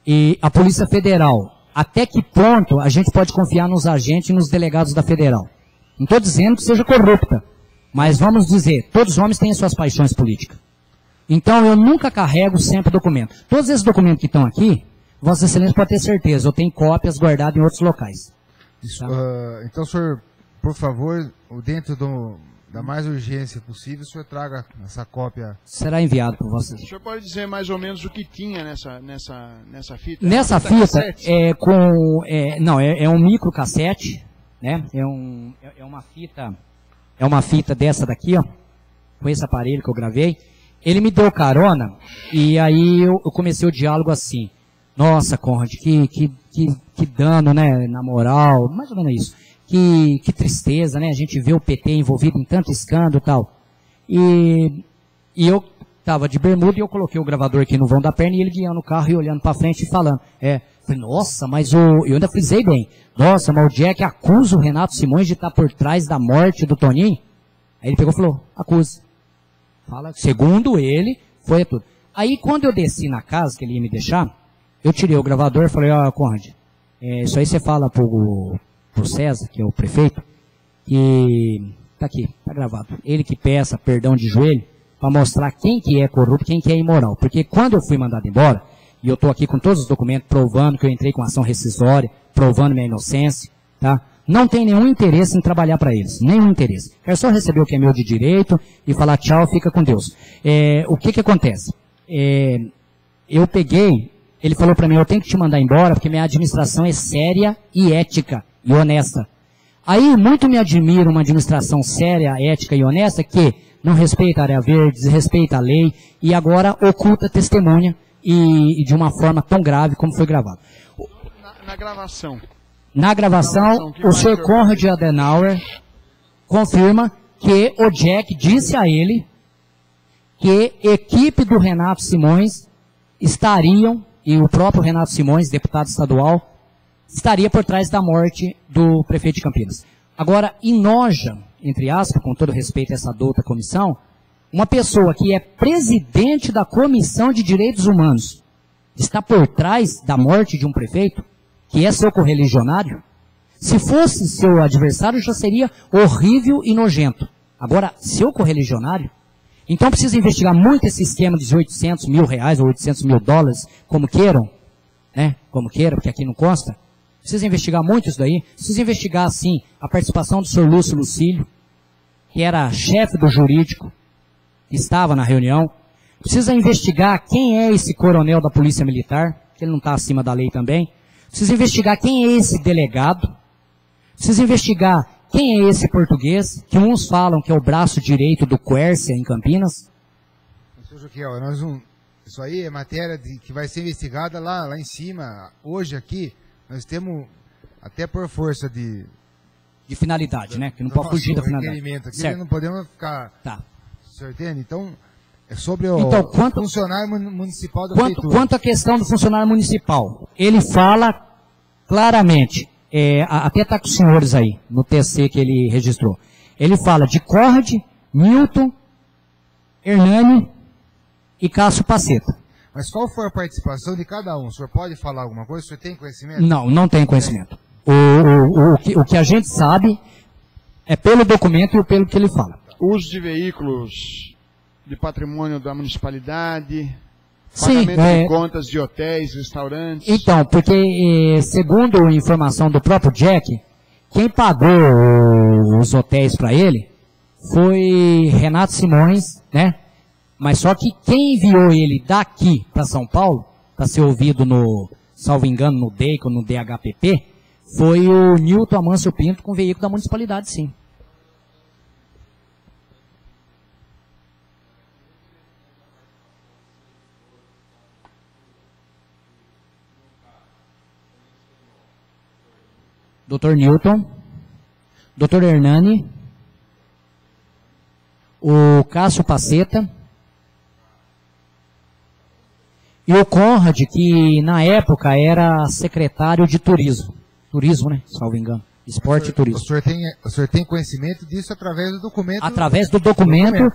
e a Polícia Federal... Até que ponto a gente pode confiar nos agentes e nos delegados da Federal? Não estou dizendo que seja corrupta, mas vamos dizer, todos os homens têm as suas paixões políticas. Então eu nunca carrego sempre documento. Todos esses documentos que estão aqui, Vossa Excelência pode ter certeza, eu tenho cópias guardadas em outros locais. Tá? Então, senhor, por favor, dentro da mais urgência possível, o senhor traga essa cópia. Será enviado para vocês. O senhor pode dizer mais ou menos o que tinha nessa fita? Nessa fita é um microcassete, né? É uma fita dessa daqui, ó, com esse aparelho que eu gravei. Ele me deu carona e aí eu comecei o diálogo assim. Nossa, Conrad, que dano, né, na moral, mais ou menos isso. Que tristeza, né, a gente vê o PT envolvido em tanto escândalo e tal. E eu tava de bermuda e eu coloquei o gravador aqui no vão da perna e ele guiando o carro e olhando pra frente e falando. Falei, nossa, mas eu ainda frisei bem. Nossa, mas o Jack acusa o Renato Simões de estar por trás da morte do Toninho? Aí ele pegou e falou, acusa. Fala, segundo ele, foi tudo. Aí quando eu desci na casa que ele ia me deixar, eu tirei o gravador e falei, ó, Conrad, isso aí você fala pro César, que é o prefeito, que tá aqui, tá gravado. Ele que peça perdão de joelho para mostrar quem que é corrupto, quem que é imoral. Porque quando eu fui mandado embora, e eu tô aqui com todos os documentos provando que eu entrei com ação rescisória, provando minha inocência, tá? Não tem nenhum interesse em trabalhar para eles, nenhum interesse. Quero só receber o que é meu de direito e falar tchau, fica com Deus. O que acontece? Eu peguei, ele falou para mim, eu tenho que te mandar embora porque minha administração é séria e ética e honesta. Aí muito me admira uma administração séria, ética e honesta que não respeita a área verde, desrespeita a lei e agora oculta testemunha e de uma forma tão grave como foi gravado. Na gravação. Na gravação, o Sr. Conrad Adenauer confirma que o Jack disse a ele que equipe do Renato Simões estariam, e o próprio Renato Simões, deputado estadual, estaria por trás da morte do prefeito de Campinas. Agora, enoja, entre aspas, com todo respeito a essa douta comissão, uma pessoa que é presidente da Comissão de Direitos Humanos está por trás da morte de um prefeito, que é seu correligionário. Se fosse seu adversário, já seria horrível e nojento. Agora, seu correligionário? Então precisa investigar muito esse esquema de 800 mil reais ou 800 mil dólares, como queiram, né? Como queiram, porque aqui não consta. Precisa investigar muito isso daí. Precisa investigar, sim, a participação do Sr. Lúcio Lucílio, que era chefe do jurídico, que estava na reunião. Precisa investigar quem é esse coronel da Polícia Militar, que ele não está acima da lei também. Precisa investigar quem é esse delegado. Precisa investigar quem é esse português, que uns falam que é o braço direito do Quércia em Campinas. Sr. Juquiel, isso aí é matéria que vai ser investigada lá em cima. Hoje aqui, nós temos, até por força de finalidade, né? Que não pode fugir da finalidade. Aqui, certo. Não podemos ficar... Tá. O senhor entende? Então, é sobre o funcionário municipal da prefeitura. Quanto à questão do funcionário municipal, ele fala claramente, até está com os senhores aí, no TC que ele registrou. Ele fala de Conrad, Milton, Hernani e Cássio Paceta. Mas qual foi a participação de cada um? O senhor pode falar alguma coisa? O senhor tem conhecimento? Não tenho conhecimento. O que a gente sabe é pelo documento e pelo que ele fala. Uso de veículos de patrimônio da municipalidade, sim, pagamento de contas de hotéis, restaurantes. Então, porque segundo informação do próprio Jack, quem pagou os hotéis para ele foi Renato Simões, né? Mas só que quem enviou ele daqui para São Paulo, para ser ouvido no, salvo engano, no DEIC ou no DHPP, foi o Nilton Amâncio Pinto com veículo da municipalidade, sim. Dr. Newton, Dr. Hernani, o Cássio Paceta e o Conrad, que na época era secretário de turismo. Turismo, né? Salvo engano. Esporte e turismo. O senhor tem conhecimento disso através do documento? Através do documento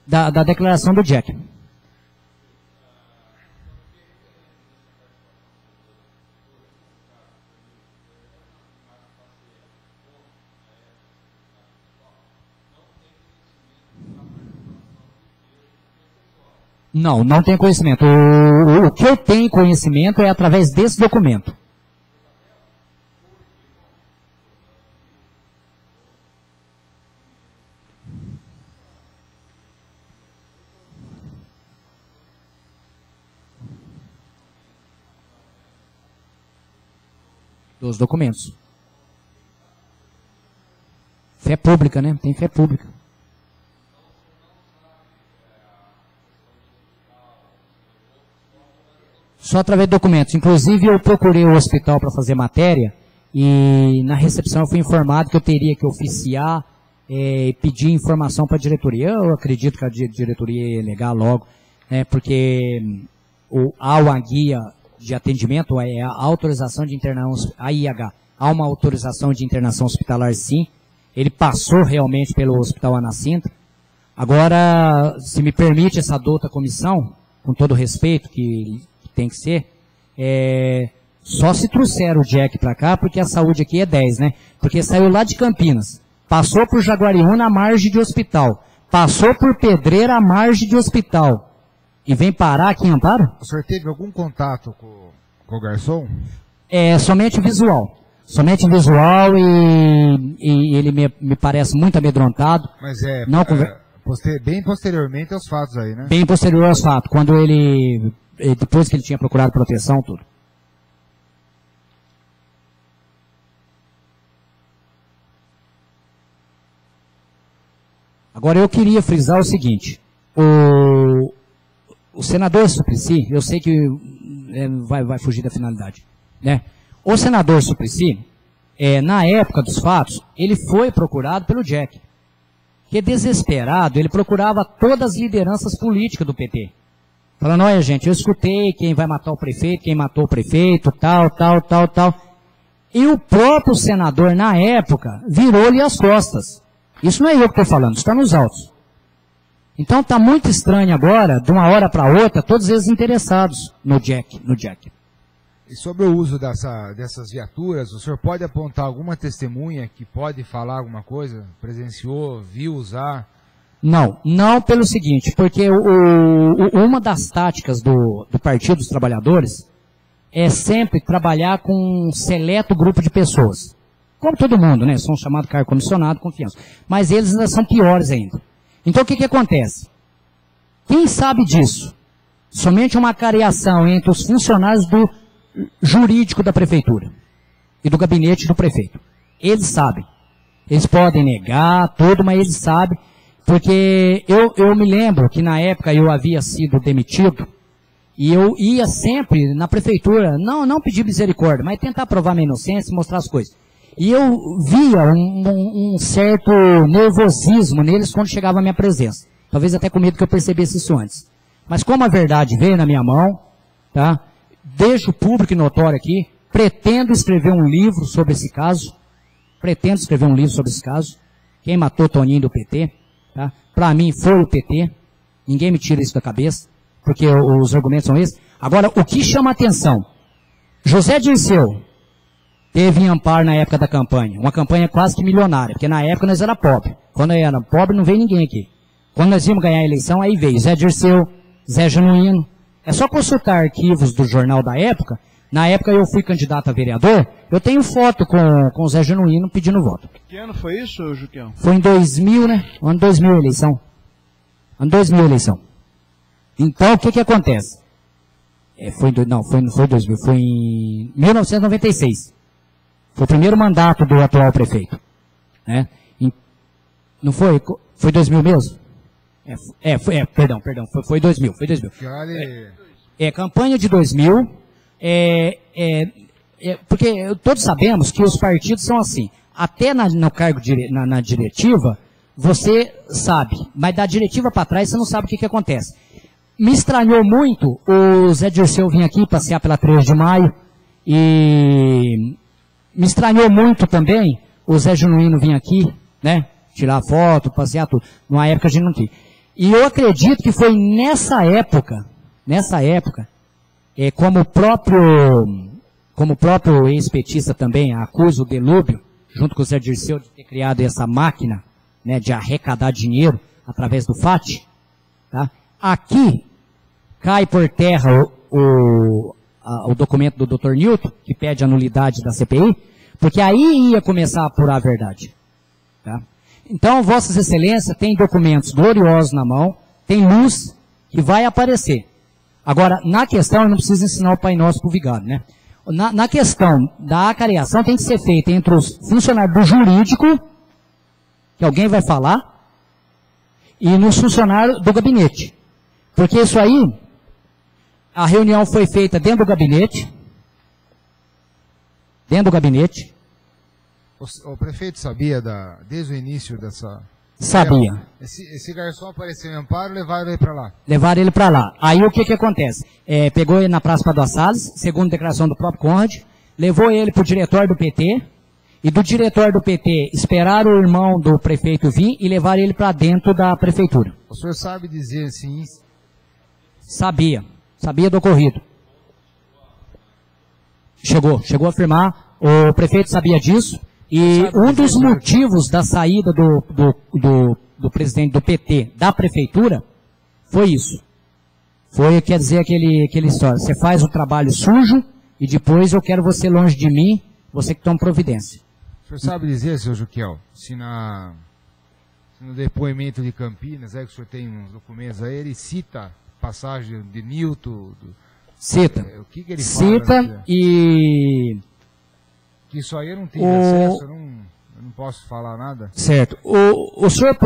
da declaração do Jack. Não tenho conhecimento. O que eu tenho conhecimento é através desse documento. Dos documentos. Fé pública, né? Tem fé pública. Só através de documentos. Inclusive, eu procurei o hospital para fazer matéria e na recepção eu fui informado que eu teria que oficiar e pedir informação para a diretoria. Eu acredito que a diretoria ia negar logo, né, porque há uma guia de atendimento, é a autorização de internação, a IH, há uma autorização de internação hospitalar, sim. Ele passou realmente pelo Hospital Ana Sintra. Agora, se me permite essa douta comissão, com todo o respeito que tem que ser, só se trouxeram o Jack para cá, porque a saúde aqui é 10, né? Porque saiu lá de Campinas, passou por Jaguariúna à margem de hospital, passou por Pedreira à margem de hospital, e vem parar aqui em Amparo? O senhor teve algum contato com o garçom? Somente visual. Somente visual e ele me parece muito amedrontado. Mas bem posteriormente aos fatos aí, né? Bem posterior aos fatos, quando depois que ele tinha procurado proteção, tudo. Agora eu queria frisar o seguinte, o senador Suplicy, eu sei que vai fugir da finalidade, né? O senador Suplicy, na época dos fatos, ele foi procurado pelo Jack. Que desesperado, ele procurava todas as lideranças políticas do PT. Falando, olha gente, eu escutei quem vai matar o prefeito, quem matou o prefeito, tal. E o próprio senador, na época, virou-lhe as costas. Isso não é eu que estou falando, está nos autos. Então está muito estranho agora, de uma hora para outra, todos eles interessados no Jack. E sobre o uso dessas viaturas, o senhor pode apontar alguma testemunha que pode falar alguma coisa? Presenciou, viu usar? Não pelo seguinte, porque uma das táticas do Partido dos Trabalhadores é sempre trabalhar com um seleto grupo de pessoas. Como todo mundo, né? São chamados cargo comissionado, confiança. Mas eles ainda são piores ainda. Então o que acontece? Quem sabe disso? Somente uma cariação entre os funcionários do jurídico da prefeitura e do gabinete do prefeito. Eles sabem. Eles podem negar tudo, mas eles sabem. Porque eu me lembro que na época eu havia sido demitido e eu ia sempre na prefeitura, não pedir misericórdia, mas tentar provar minha inocência e mostrar as coisas. E eu via um certo nervosismo neles quando chegava a minha presença. Talvez até com medo que eu percebesse isso antes. Mas como a verdade veio na minha mão, tá? Deixo público e notório aqui, pretendo escrever um livro sobre esse caso. Quem matou Toninho do PT, tá? Para mim foi o PT. Ninguém me tira isso da cabeça, porque os argumentos são esses. Agora, o que chama a atenção? José Dirceu teve em Amparo na época da campanha, uma campanha quase que milionária, porque na época nós era pobre. Quando eu era pobre, não veio ninguém aqui. Quando nós íamos ganhar a eleição, aí veio Zé Dirceu, Zé Genuíno. É só consultar arquivos do jornal da época. Na época eu fui candidato a vereador, eu tenho foto com o Zé Genuíno pedindo voto. Que ano foi isso, Juquião? Foi em 2000, né? Ano 2000 a eleição. Então, o que acontece? Não foi 2000, foi em 1996. Foi o primeiro mandato do atual prefeito. Né? Não foi? Foi 2000 mesmo? Perdão, foi 2000. Campanha de 2000, porque todos sabemos que os partidos são assim, até no cargo na diretiva, você sabe, mas da diretiva para trás você não sabe o que acontece. Me estranhou muito o Zé Dirceu vir aqui passear pela 3 de maio, e me estranhou muito também o Zé Genuíno vir aqui, né, tirar foto, passear tudo, numa época a gente não tinha. E eu acredito que foi nessa época, como o próprio ex-petista também acusa o Delúbio, junto com o Zé Dirceu, de ter criado essa máquina, né, de arrecadar dinheiro através do FAT, tá? Aqui cai por terra o documento do Dr. Newton, que pede a nulidade da CPI, porque aí ia começar a apurar a verdade, tá? Então, Vossas Excelências têm documentos gloriosos na mão, tem luz que vai aparecer. Agora, na questão, eu não preciso ensinar o Pai Nosso para o vigário, né? Na questão da acariação tem que ser feita entre os funcionários do jurídico, que alguém vai falar, e nos funcionários do gabinete. Porque isso aí, A reunião foi feita dentro do gabinete. Dentro do gabinete. O prefeito sabia desde o início dessa... Sabia. Esse garçom apareceu em Amparo, levaram ele para lá. Levaram ele para lá. Aí o que acontece? Pegou ele na Praça Padua Salles, segundo declaração do próprio Conrad, levou ele para o diretório do PT, e do diretório do PT esperaram o irmão do prefeito vir e levaram ele para dentro da prefeitura. O senhor sabe dizer assim? Sabia do ocorrido. Chegou a afirmar, o prefeito sabia disso, e um dos motivos da saída do presidente do PT da prefeitura foi isso. Foi, quer dizer, aquele história, você faz o trabalho sujo e depois eu quero você longe de mim, você que toma providência. O senhor sabe dizer, senhor Juquiel, se no depoimento de Campinas, que o senhor tem uns documentos aí, ele cita passagem de Newton? Cita. O que ele cita fala? E... Que isso aí eu não tenho acesso, eu não posso falar nada. Certo. O senhor,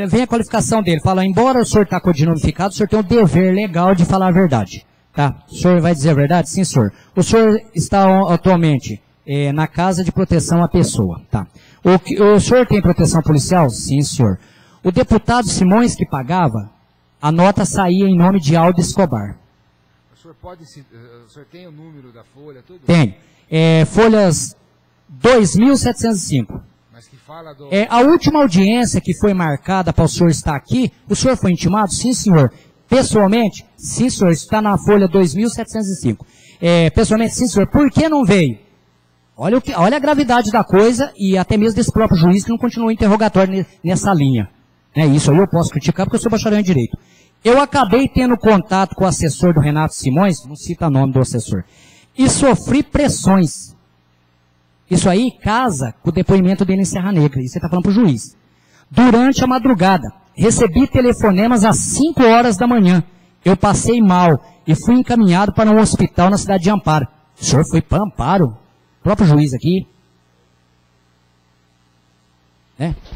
vem a qualificação dele, fala, embora o senhor está codinotificado, o senhor tem o dever legal de falar a verdade. Tá? O senhor vai dizer a verdade? Sim, senhor. O senhor está atualmente na Casa de Proteção à Pessoa. Tá? O senhor tem proteção policial? Sim, senhor. O deputado Simões que pagava, a nota saía em nome de Aldo Escobar. O senhor tem o número da folha, tudo? Tem. Folhas 2.705. Mas que fala do... A última audiência que foi marcada para o senhor estar aqui, o senhor foi intimado? Sim, senhor. Pessoalmente? Sim, senhor. Isso está na folha 2.705. Pessoalmente? Sim, senhor. Por que não veio? Olha a gravidade da coisa e até mesmo desse próprio juiz que não continuou o interrogatório nessa linha. Isso aí eu posso criticar porque eu sou bacharel em Direito. Eu acabei tendo contato com o assessor do Renato Simões, não cita o nome do assessor, e sofri pressões. Isso aí casa com o depoimento dele em Serra Negra, e você está falando para o juiz. Durante a madrugada, recebi telefonemas às 5 horas da manhã. Eu passei mal e fui encaminhado para um hospital na cidade de Amparo. O senhor foi para Amparo? O próprio juiz aqui.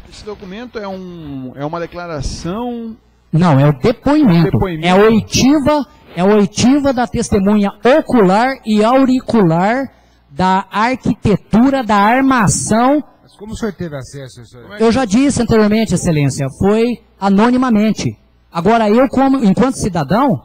Esse documento é uma declaração... Não, é o depoimento. É a oitiva da testemunha ocular e auricular da arquitetura, da armação. Mas como o senhor teve acesso a isso aí? Eu já disse anteriormente, excelência, foi anonimamente. Agora eu, enquanto cidadão,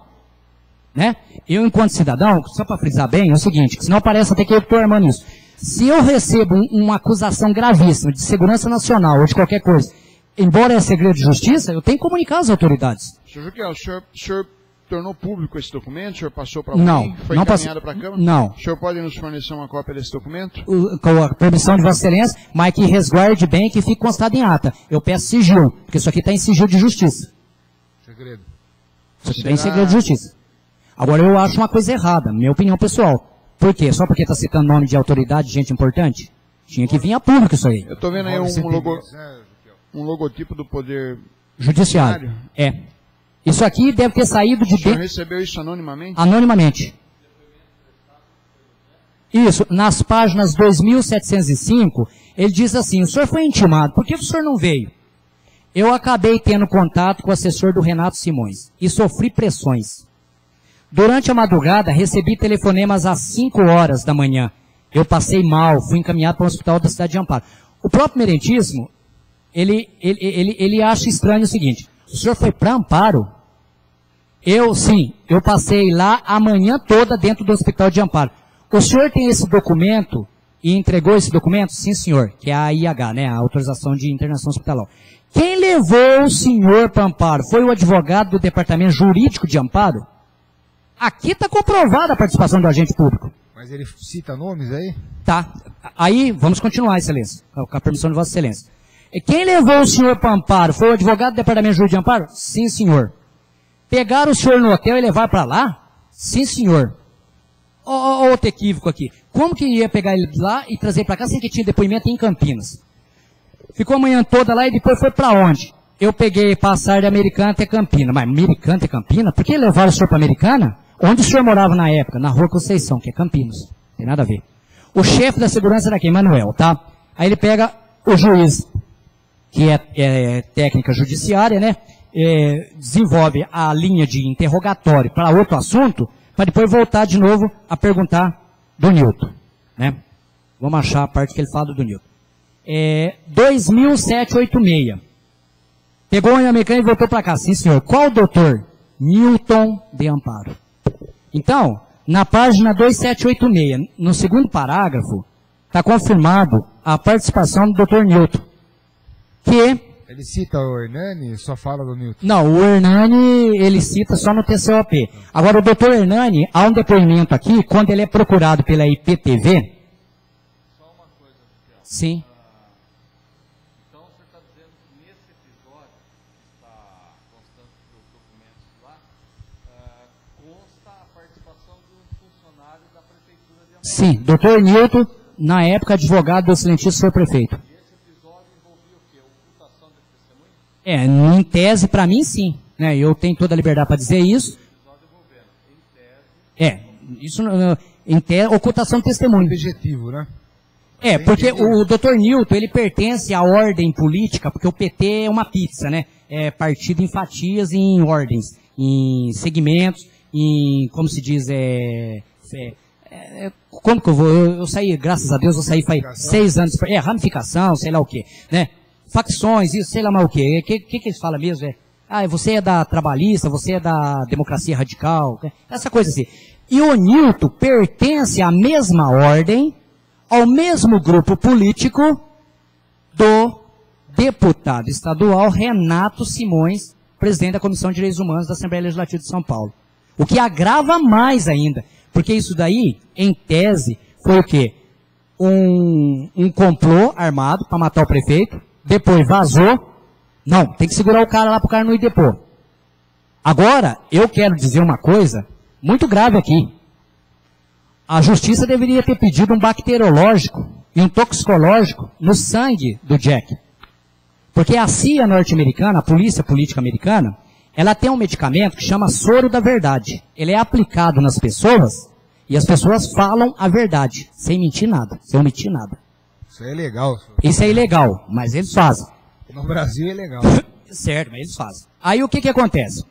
só para frisar bem, é o seguinte, senão parece até que eu estou armando isso. Se eu recebo uma acusação gravíssima de segurança nacional ou de qualquer coisa, embora é segredo de justiça, eu tenho que comunicar às autoridades. Senhor Juquiel, o senhor tornou público esse documento? O senhor passou para alguém? Foi encaminhado para a Câmara? Não. O senhor pode nos fornecer uma cópia desse documento? Com a permissão de Vossa Excelência, mas que resguarde bem, que fique constado em ata. Eu peço sigilo, porque isso aqui está em sigilo de justiça. Segredo. Isso aqui está em segredo de justiça. Agora eu acho uma coisa errada, minha opinião pessoal. Por quê? Só porque está citando nome de autoridade, de gente importante? Tinha que vir a público isso aí. Eu estou vendo aí um logotipo do Poder Judiciário. Isso aqui deve ter saído de dentro... O senhor recebeu isso anonimamente? Anonimamente. Isso, nas páginas 2705, ele diz assim, o senhor foi intimado, por que o senhor não veio? Eu acabei tendo contato com o assessor do Renato Simões e sofri pressões. Durante a madrugada, recebi telefonemas às 5 horas da manhã. Eu passei mal, fui encaminhado para o hospital da cidade de Amparo. O próprio Merentíssimo, ele acha estranho o seguinte, o senhor foi para Amparo? Eu passei lá a manhã toda dentro do hospital de Amparo. O senhor tem esse documento e entregou esse documento? Sim, senhor, que é a IH, a Autorização de Internação Hospitalar. Quem levou o senhor para Amparo? Foi o advogado do Departamento Jurídico de Amparo? Aqui está comprovada a participação do agente público. Mas ele cita nomes aí? Tá. Aí, vamos continuar, excelência, com a permissão de Vossa Excelência. Quem levou o senhor para Amparo? Foi o advogado do Departamento Jurídico de Amparo? Sim, senhor. Pegaram o senhor no hotel e levar para lá? Sim, senhor. Olha outro equívoco aqui. Como que ia pegar ele lá e trazer para cá sem que tinha depoimento em Campinas? Ficou a manhã toda lá e depois foi para onde? Eu peguei passar de Americana até Campina. Mas Americana até Campina? Por que levaram o senhor para Americana? Onde o senhor morava na época? Na Rua Conceição, que é Campinas. Não tem nada a ver. O chefe da segurança era quem? Manuel, tá? Aí ele pega o juiz, que é técnica judiciária, desenvolve a linha de interrogatório para outro assunto, para depois voltar de novo a perguntar do Newton, né? Vamos achar a parte que ele fala do Newton. 2786. Pegou o americano e voltou para cá. Sim, senhor. Qual doutor? Newton de Amparo. Então, na página 2786, no segundo parágrafo, está confirmado a participação do doutor Newton. Que... Ele cita o Hernani e só fala do Newton? Não, o Hernani ele cita só no TCOP. Agora, o doutor Hernani, há um depoimento aqui, quando ele é procurado pela IPTV... Só uma coisa, Miguel. Sim. Então, você está dizendo que nesse episódio, que está constando dos documentos lá, consta a participação de um funcionário da Prefeitura de Amparo. Sim, doutor Newton, na época advogado do excelentíssimo senhor prefeito. E esse episódio envolvia o quê? Ocultação de testemunho? Em tese, para mim, sim. Né? Eu tenho toda a liberdade para dizer isso. Isso em tese, ocultação de testemunho. Objetivo, né? Porque o doutor Newton, ele pertence à ordem política, porque o PT é uma pizza, né? É partido em fatias, em ordens, em segmentos, em, como se diz, como que eu vou? Eu saí, graças a Deus, eu saí faz 6 anos. Ramificação, sei lá o quê, né? Facções, isso, sei lá mais o quê. O que eles falam mesmo? Você é da trabalhista, você é da democracia radical, essa coisa assim. E o Newton pertence à mesma ordem, ao mesmo grupo político do deputado estadual Renato Simões, presidente da Comissão de Direitos Humanos da Assembleia Legislativa de São Paulo. O que agrava mais ainda, porque isso daí, em tese, foi o quê? Um complô armado para matar o prefeito, depois vazou. Não, tem que segurar o cara lá para o cara não ir depor. Agora, eu quero dizer uma coisa muito grave aqui. A justiça deveria ter pedido um bacteriológico e um toxicológico no sangue do Jack. Porque a CIA norte-americana, a polícia política americana, ela tem um medicamento que chama soro da verdade. Ele é aplicado nas pessoas e as pessoas falam a verdade, sem mentir nada, sem omitir nada. Isso é ilegal. Isso é ilegal, mas eles fazem. No Brasil é legal. Certo, mas eles fazem. Aí o que acontece?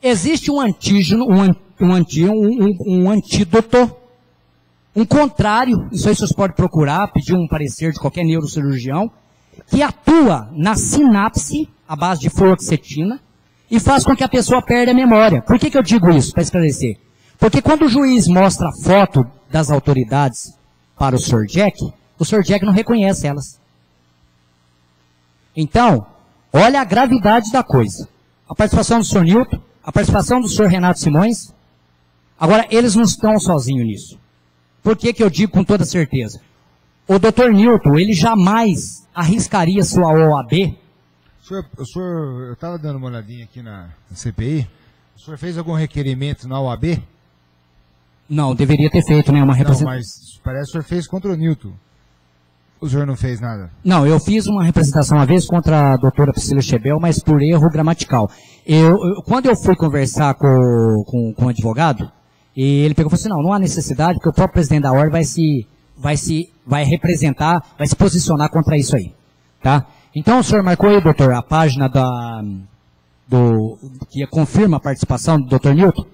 Existe um antígeno, um antídoto, um contrário, isso aí vocês podem procurar, pedir um parecer de qualquer neurocirurgião, que atua na sinapse, à base de fluoxetina, e faz com que a pessoa perda a memória. Por que eu digo isso? Para esclarecer. Porque quando o juiz mostra a foto das autoridades para o Sr. Jack não reconhece elas. Então, olha a gravidade da coisa. A participação do Sr. Newton, a participação do Sr. Renato Simões. Agora, eles não estão sozinhos nisso. Por que eu digo com toda certeza? O Dr. Newton, ele jamais arriscaria sua OAB. O senhor, eu estava dando uma olhadinha aqui na CPI. O senhor fez algum requerimento na OAB? Não, deveria ter feito, né? Uma representação. Não, mas parece que o senhor fez contra o Newton. O senhor não fez nada? Não, eu fiz uma representação uma vez contra a doutora Priscila Chebel, mas por erro gramatical. Quando eu fui conversar com o advogado, ele pegou e falou assim, não há necessidade, porque o próprio presidente da ordem vai representar, vai se posicionar contra isso aí. Tá? Então o senhor marcou aí, doutor, a página que confirma a participação do Dr. Newton?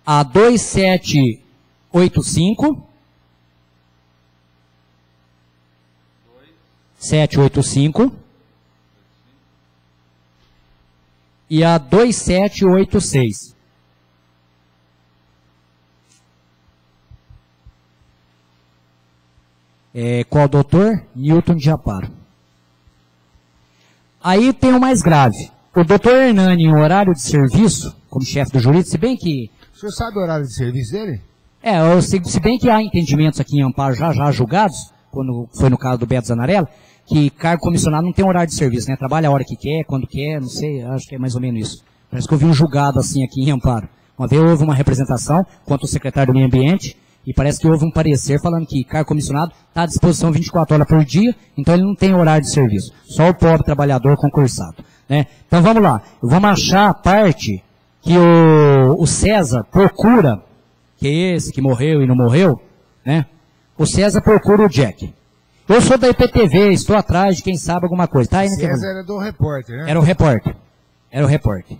A 2785. 785 e a 2786. Qual doutor? Newton de Amparo. Aí tem o mais grave. O doutor Hernani, em horário de serviço, como chefe do jurídico, se bem que... O senhor sabe o horário de serviço dele? Se bem que há entendimentos aqui em Amparo já julgados, quando foi no caso do Beto Zanarella, que cargo comissionado não tem horário de serviço, né? Trabalha a hora que quer, quando quer, não sei, acho que é mais ou menos isso. Parece que eu vi um julgado assim aqui em Amparo. Uma vez houve uma representação contra o secretário do Meio Ambiente, e parece que houve um parecer falando que cargo comissionado está à disposição 24 horas por dia, então ele não tem horário de serviço. Só o pobre trabalhador concursado. Né? Então vamos lá, vamos achar a parte que o César procura, que é esse que morreu e não morreu, né? O César procura o Jack. Eu sou da IPTV, estou atrás de quem sabe alguma coisa. Tá aí, né, César era do repórter, né? Era o repórter.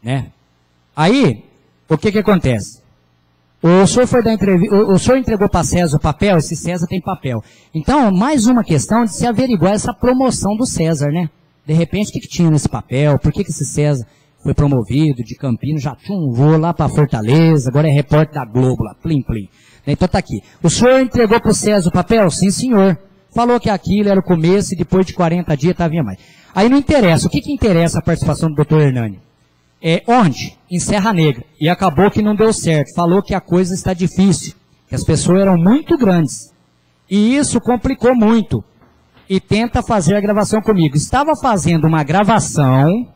Né? Aí, o que acontece? O senhor foi dar entrevista, o senhor entregou para César o papel, esse César tem papel. Então, mais uma questão de se averiguar essa promoção do César, né? De repente, o que tinha nesse papel? Por que esse César foi promovido de Campinas, já tinha um voo lá para Fortaleza, agora é repórter da Globo lá, plim, plim. Então tá aqui. O senhor entregou para o César o papel? Sim, senhor. Falou que aquilo era o começo e depois de 40 dias tá vinha mais. Aí não interessa. O que interessa a participação do doutor Hernani? Onde? Em Serra Negra. E acabou que não deu certo. Falou que a coisa está difícil, que as pessoas eram muito grandes. E isso complicou muito. E tenta fazer a gravação comigo. Estava fazendo uma gravação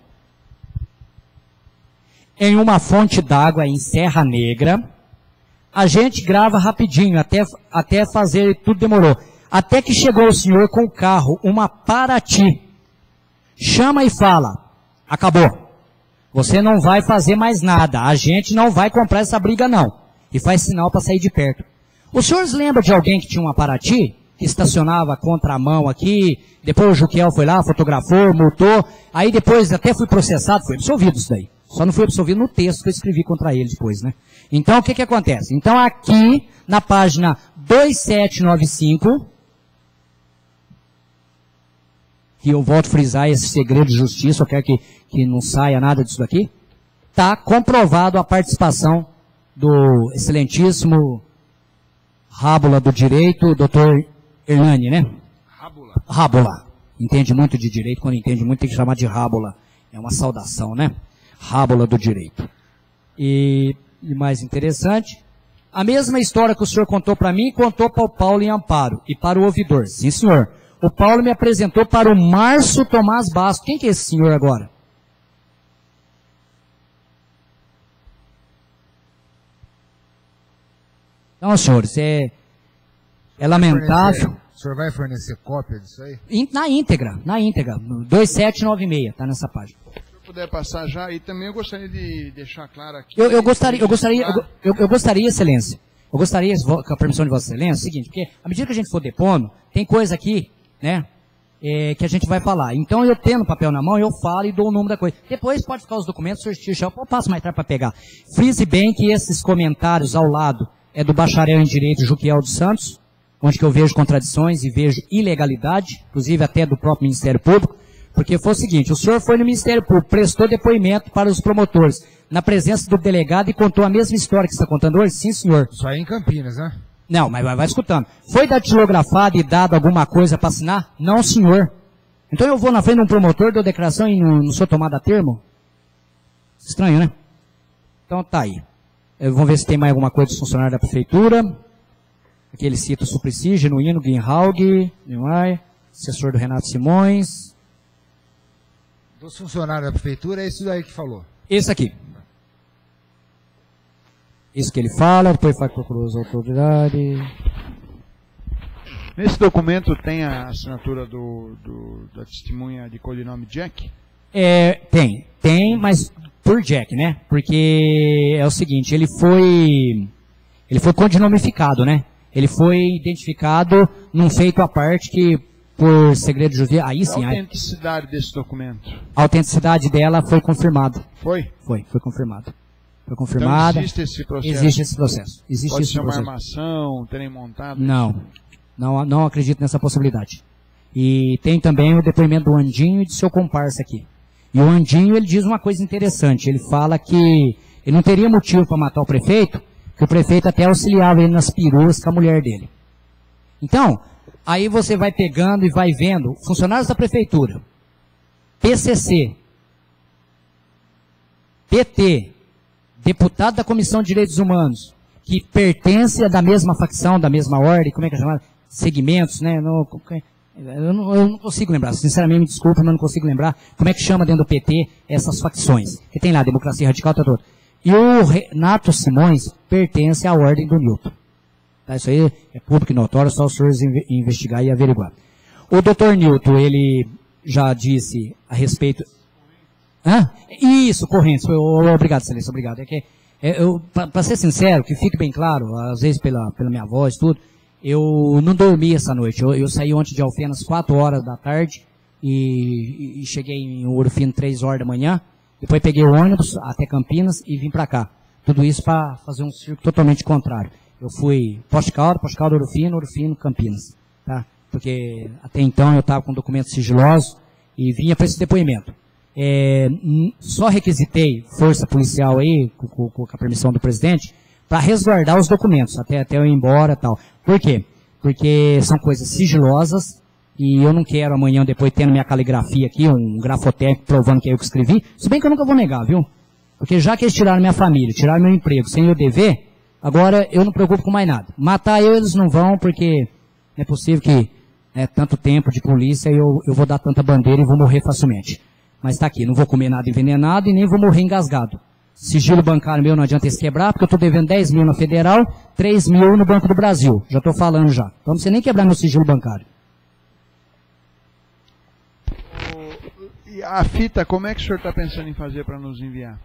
em uma fonte d'água em Serra Negra. A gente grava rapidinho, até fazer, tudo demorou. Até que chegou o senhor com o carro, uma Paraty. Chama e fala, acabou. Você não vai fazer mais nada, a gente não vai comprar essa briga não. E faz sinal para sair de perto. O senhor se lembra de alguém que tinha uma Paraty? Que estacionava contra a mão aqui, depois o Juquiel foi lá, fotografou, multou, aí depois até fui processado, fui absolvido isso daí. Só não fui absolvido no texto que eu escrevi contra ele depois, né? Então, o que acontece? Então, aqui, na página 2795, que eu volto a frisar esse segredo de justiça, eu quero que não saia nada disso daqui, está comprovado a participação do excelentíssimo Rábula do Direito, doutor Hernani, né? Rábula. Entende muito de direito, quando entende muito tem que chamar de Rábula. É uma saudação, né? Rábula do Direito. E mais interessante, a mesma história que o senhor contou para mim, contou para o Paulo em Amparo e para o ouvidor. Sim, senhor. O Paulo me apresentou para o Márcio Tomás Bastos. Quem que é esse senhor agora? Não, senhores, é lamentável. O senhor vai fornecer cópia disso aí? Na íntegra, 2796, está nessa página. Se eu puder passar já, e também eu gostaria de deixar claro aqui... Eu gostaria, excelência, com a permissão de vossa excelência, é o seguinte, porque à medida que a gente for depondo, tem coisa aqui, né, que a gente vai falar. Então eu tendo o papel na mão, eu falo e dou o nome da coisa. Depois pode ficar os documentos, o senhor eu passo mais tarde para pegar. Frise bem que esses comentários ao lado é do bacharel em Direito Juquiel dos Santos, onde que eu vejo contradições e vejo ilegalidade, inclusive até do próprio Ministério Público, porque foi o seguinte, o senhor foi no Ministério Público, prestou depoimento para os promotores, na presença do delegado e contou a mesma história que você está contando hoje? Sim, senhor. Isso aí em Campinas, né? Não, mas vai escutando. Foi datilografado e dado alguma coisa para assinar? Não, senhor. Então eu vou na frente de um promotor, dou declaração e não sou tomado a termo? Estranho, né? Então tá aí. Vamos ver se tem mais alguma coisa dos funcionários da prefeitura. Aqui ele cita o Suplicy, Genuíno, Guinhaug, assessor do Renato Simões. Dos funcionários da prefeitura, é isso daí que falou. Esse aqui. Isso que ele fala, depois faz procurou as autoridades. Nesse documento tem a assinatura da testemunha de codinome Jack? Tem, mas por Jack, né? Porque é o seguinte, ele foi codinamificado, né? Ele foi identificado num feito à parte que, por segredo de justiça, aí sim... A autenticidade desse documento? A autenticidade dela foi confirmada. Foi? Foi confirmada. Foi confirmada. Então existe esse processo? Existe esse processo. Pode ser uma armação, terem montado? Não acredito nessa possibilidade. E tem também o depoimento do Andinho e de seu comparsa aqui. E o Andinho, ele diz uma coisa interessante. Ele fala que ele não teria motivo para matar o prefeito, que o prefeito até auxiliava ele nas peruas com a mulher dele. Então, aí você vai pegando e vai vendo funcionários da prefeitura, PCC, PT, deputado da Comissão de Direitos Humanos, que pertence da mesma facção, da mesma ordem, como é que é chamado? Segmentos, né? Eu não consigo lembrar, sinceramente me desculpa, mas não consigo lembrar como é que chama dentro do PT essas facções. Que tem lá, Democracia Radical, tá todo. E o Renato Simões pertence à ordem do Newton. Tá, isso aí é público e notório, só os senhores investigar e averiguar. O doutor Newton, ele já disse a respeito... Isso, correntes. Obrigado, excelência, obrigado. Para ser sincero, que fique bem claro, às vezes pela minha voz, tudo, eu não dormi essa noite. Eu saí ontem de Alfenas 4 horas da tarde e cheguei em Ouro Fino 3 horas da manhã Depois peguei o ônibus até Campinas e vim para cá. Tudo isso para fazer um circo totalmente contrário. Eu fui Poste Caldas, Ouro Fino, Campinas. Tá? Porque até então eu estava com documentos sigilosos e vinha para esse depoimento. Só requisitei força policial aí, com a permissão do presidente, para resguardar os documentos, até eu ir embora e tal. Por quê? Porque são coisas sigilosas e eu não quero amanhã, depois tendo minha caligrafia aqui, um grafotécnico provando que é eu que escrevi, se bem que eu nunca vou negar, viu? Porque já que eles tiraram minha família, tiraram meu emprego sem eu dever, agora eu não me preocupo com mais nada. Matar eles não vão, porque não é possível que tanto tempo de polícia eu vou dar tanta bandeira e vou morrer facilmente. Mas está aqui, não vou comer nada envenenado e nem vou morrer engasgado. Sigilo bancário meu não adianta esse quebrar, porque eu estou devendo 10 mil na Federal, 3 mil no Banco do Brasil. Já estou falando já. Então não precisa nem quebrar meu sigilo bancário. E a fita, como é que o senhor está pensando em fazer para nos enviar?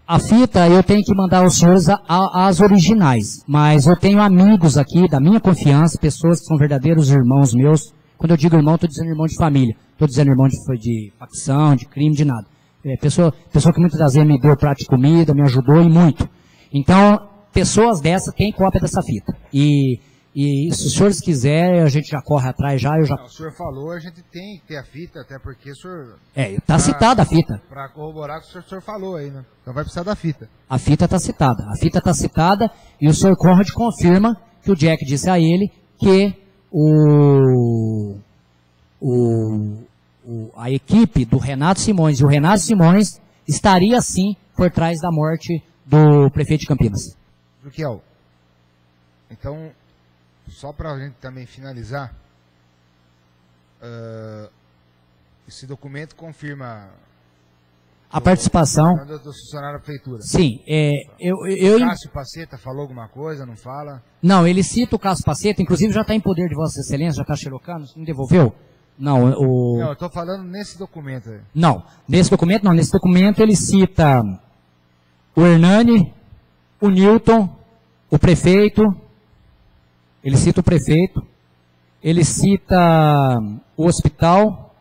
A fita eu tenho que mandar aos senhores as originais, mas eu tenho amigos aqui da minha confiança, pessoas que são verdadeiros irmãos meus. Quando eu digo irmão, estou dizendo irmão de família, estou dizendo irmão de facção, de crime, de nada. Pessoa que muitas das vezes me deu prato de comida, me ajudou e muito. Então, pessoas dessas têm cópia dessa fita. E se os senhores quiserem, a gente já corre atrás já. O senhor falou, a gente tem que ter a fita, até porque o senhor... está citada a fita. Para corroborar o que o senhor falou aí, né? Então vai precisar da fita. A fita está citada. A fita está citada e o senhor Conrad confirma que o Jack disse a ele que a equipe do Renato Simões e o Renato Simões estaria sim por trás da morte do prefeito de Campinas. Juquiel, então, só para a gente também finalizar, esse documento confirma a participação do funcionário da prefeitura. Sim, Cássio Paceta falou alguma coisa, não fala? Não, ele cita o Cássio Paceta, inclusive já está em poder de Vossa Excelência, já está xerocando, não devolveu? Não, eu estou falando nesse documento aí. Não, nesse documento ele cita o Hernani, o Newton, o prefeito, ele cita o hospital,